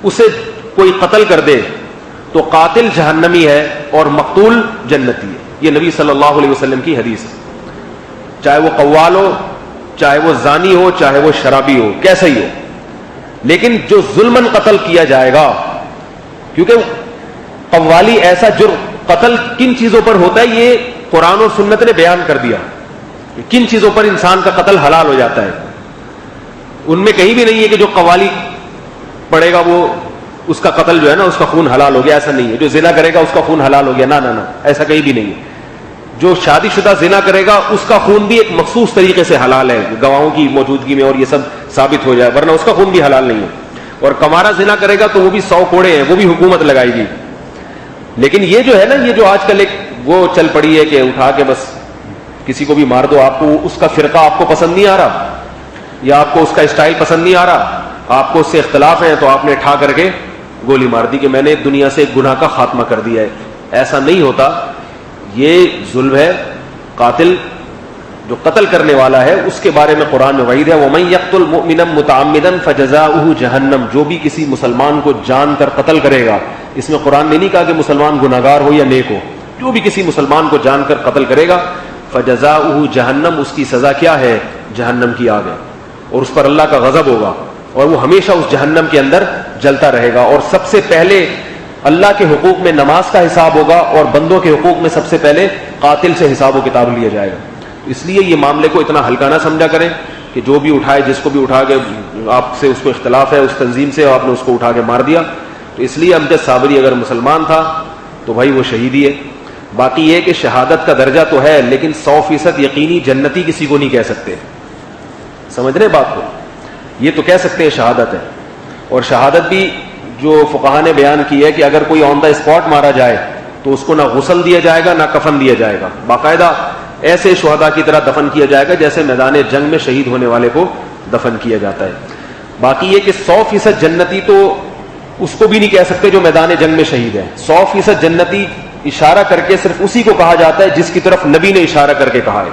اسے کوئی قتل کر دے تو قاتل جہنمی ہے اور مقتول جنتی ہے. یہ نبی صلی اللہ علیہ وسلم کی حدیث ہے. چاہے وہ قوال ہو, چاہے وہ زانی ہو چاہے وہ شرابی ہو کیسا ہی ہو، لیکن جو ظلمن قتل کیا جائے گا، کیونکہ قوالی ایسا جرم، قتل کن چیزوں پر ہوتا ہے یہ قرآن اور سنت نے بیان کر دیا، کن چیزوں پر انسان کا قتل حلال ہو جاتا ہے. ان میں کہیں بھی نہیں ہے کہ جو قوالی پڑے گا وہ اس کا قتل جو ہے نا اس کا خون حلال ہو گیا، ایسا نہیں ہے. جو زنا کرے گا اس کا خون حلال ہو گیا، نہ ایسا کہیں بھی نہیں ہے. جو شادی شدہ زنا کرے گا اس کا خون بھی ایک مخصوص طریقے سے حلال ہے، گواہوں کی موجودگی میں اور یہ سب ثابت ہو جائے، ورنہ اس کا خون بھی حلال نہیں ہے. اور کمارا زنا کرے گا تو وہ بھی 100 کوڑے ہیں، وہ بھی حکومت لگائے گی. لیکن یہ جو ہے نا، یہ جو آج کل ایک وہ چل پڑی ہے کہ اٹھا کے بس کسی کو بھی مار دو، آپ کو اس کا فرقہ آپ کو پسند نہیں آ رہا یا آپ کو اس کا اسٹائل پسند نہیں آ رہا، آپ کو اس سے اختلاف ہے تو آپ نے ٹھا کر کے گولی مار دی کہ میں نے دنیا سے ایک گناہ کا خاتمہ کر دیا ہے. ایسا نہیں ہوتا، یہ ظلم ہے. قاتل جو قتل کرنے والا ہے اس کے بارے میں قرآن میں وعید ہے، وَمَن يَقْتُلْ مُؤْمِنًا مُتَعَمِّدًا فَجَزَاؤُهُ جَهَنَّمُ. جو بھی کسی مسلمان کو جان کر قتل کرے گا، اس میں قرآن نے نہیں کہا کہ مسلمان گناہگار ہو یا نیک ہو، جو بھی کسی مسلمان کو جان کر قتل کرے گا فَجَزَاؤُهُ جَهَنَّمُ، اس کی سزا کیا ہے؟ جہنم کی آگ ہے، اور اس پر اللہ کا غضب ہوگا اور وہ ہمیشہ اس جہنم کے اندر جلتا رہے گا. اور سب سے پہلے اللہ کے حقوق میں نماز کا حساب ہوگا اور بندوں کے حقوق میں سب سے پہلے قاتل سے حساب و کتاب لیا جائے گا. اس لیے یہ معاملے کو اتنا ہلکا نہ سمجھا کریں کہ جو بھی اٹھائے، جس کو بھی اٹھا کے آپ سے اس کو اختلاف ہے اس تنظیم سے، آپ نے اس کو اٹھا کے مار دیا. تو اس لیے امجد صابری اگر مسلمان تھا تو بھائی وہ شہید ہی ہے. باقی یہ کہ شہادت کا درجہ تو ہے، لیکن 100% یقینی جنتی کسی کو نہیں کہہ سکتے. سمجھ رہے بات کو؟ یہ تو کہہ سکتے ہیں شہادت ہے. اور شہادت بھی جو فقہا نے بیان کی ہے کہ اگر کوئی آن دا اسپاٹ مارا جائے تو اس کو نہ غسل دیا جائے گا نہ کفن دیا جائے گا، باقاعدہ ایسے شہداء کی طرح دفن کیا جائے گا جیسے میدان جنگ میں شہید ہونے والے کو دفن کیا جاتا ہے. باقی یہ کہ 100% جنتی تو اس کو بھی نہیں کہہ سکتے جو میدان جنگ میں شہید ہے. 100% جنتی اشارہ کر کے صرف اسی کو کہا جاتا ہے جس کی طرف نبی نے اشارہ کر کے کہا ہے.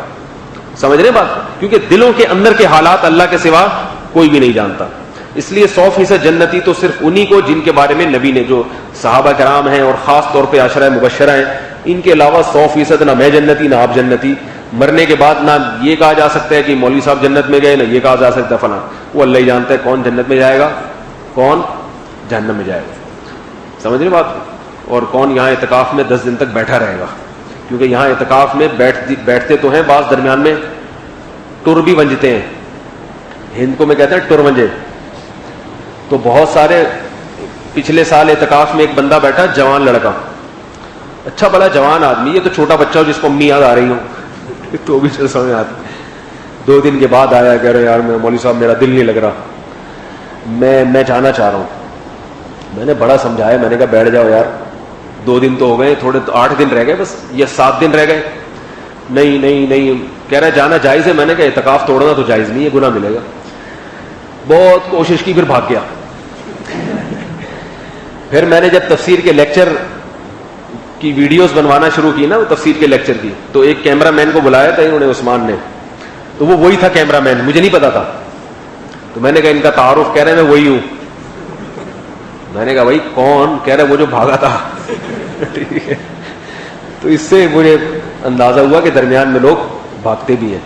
سمجھ رہے بات؟ کیونکہ دلوں کے اندر کے حالات اللہ کے سوا کوئی بھی نہیں جانتا. اس لیے 100% جنتی تو صرف انہی کو جن کے بارے میں نبی نے، جو صحابہ کرام ہیں اور خاص طور پہ عشرہ مبشرہ ہیں، ان کے علاوہ 100% نہ میں جنتی نہ آپ جنتی. مرنے کے بعد نہ یہ کہا جا سکتا ہے کہ مولوی صاحب جنت میں گئے، نہ یہ کہا جا سکتا فلاں. وہ اللہ ہی جانتا ہے کون جنت میں جائے گا کون جہنم میں جائے گا. سمجھ رہے بات؟ اور کون یہاں اعتکاف میں 10 دن تک بیٹھا رہے گا، کیونکہ یہاں اعتکاف میں بیٹھتے تو ہیں، بعض درمیان میں ٹر بھی ونجتے ہیں. ہند کو میں کہتے ہیں ٹر ونجے. تو بہت سارے پچھلے سال اعتکاف میں ایک بندہ بیٹھا، جوان لڑکا، اچھا بڑا جوان آدمی، یہ تو چھوٹا بچہ ہو جس کو امی یاد آ رہی ہوں تو بھی سمجھ آتی. 2 دن کے بعد آیا، کہہ رہے یار میں مولوی صاحب میرا دل نہیں لگ رہا، میں جانا چاہ رہا ہوں. میں نے بڑا سمجھایا، میں نے کہا بیٹھ جاؤ یار، 2 دن تو ہو گئے، تھوڑے 8 دن رہ گئے بس، یا 7 دن رہ گئے. نہیں کہہ رہا جانا جائز ہے. میں نے کہا اعتکاف توڑنا تو جائز نہیں ہے، گناہ ملے گا. بہت کوشش کی، پھر بھاگ گیا. پھر میں نے جب تفسیر کے لیکچر کی ویڈیوز بنوانا شروع کی نا، وہ تفسیر کے لیکچر کی، تو ایک کیمرہ مین کو بلایا تھا انہوں نے، عثمان نے، تو وہ وہی تھا کیمرہ مین، مجھے نہیں پتا تھا. تو میں نے کہا ان کا تعارف، کہہ رہے میں وہی ہوں. میں نے کہا بھائی کون؟ کہہ رہے وہ جو بھاگا تھا. ٹھیک ہے. تو اس سے مجھے اندازہ ہوا کہ درمیان میں لوگ بھاگتے بھی ہیں.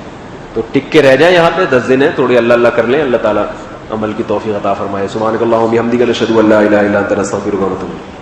تو ٹک کے رہ جائیں یہاں پہ، 10 دن ہے، تھوڑی اللہ کر لیں، اللہ تعالیٰ عمل کی توفیق عطا فرمائے. سبحانک اللہم و بحمدک، اشہد ان لا الہ الا انت، استغفرک و اتوب الیک.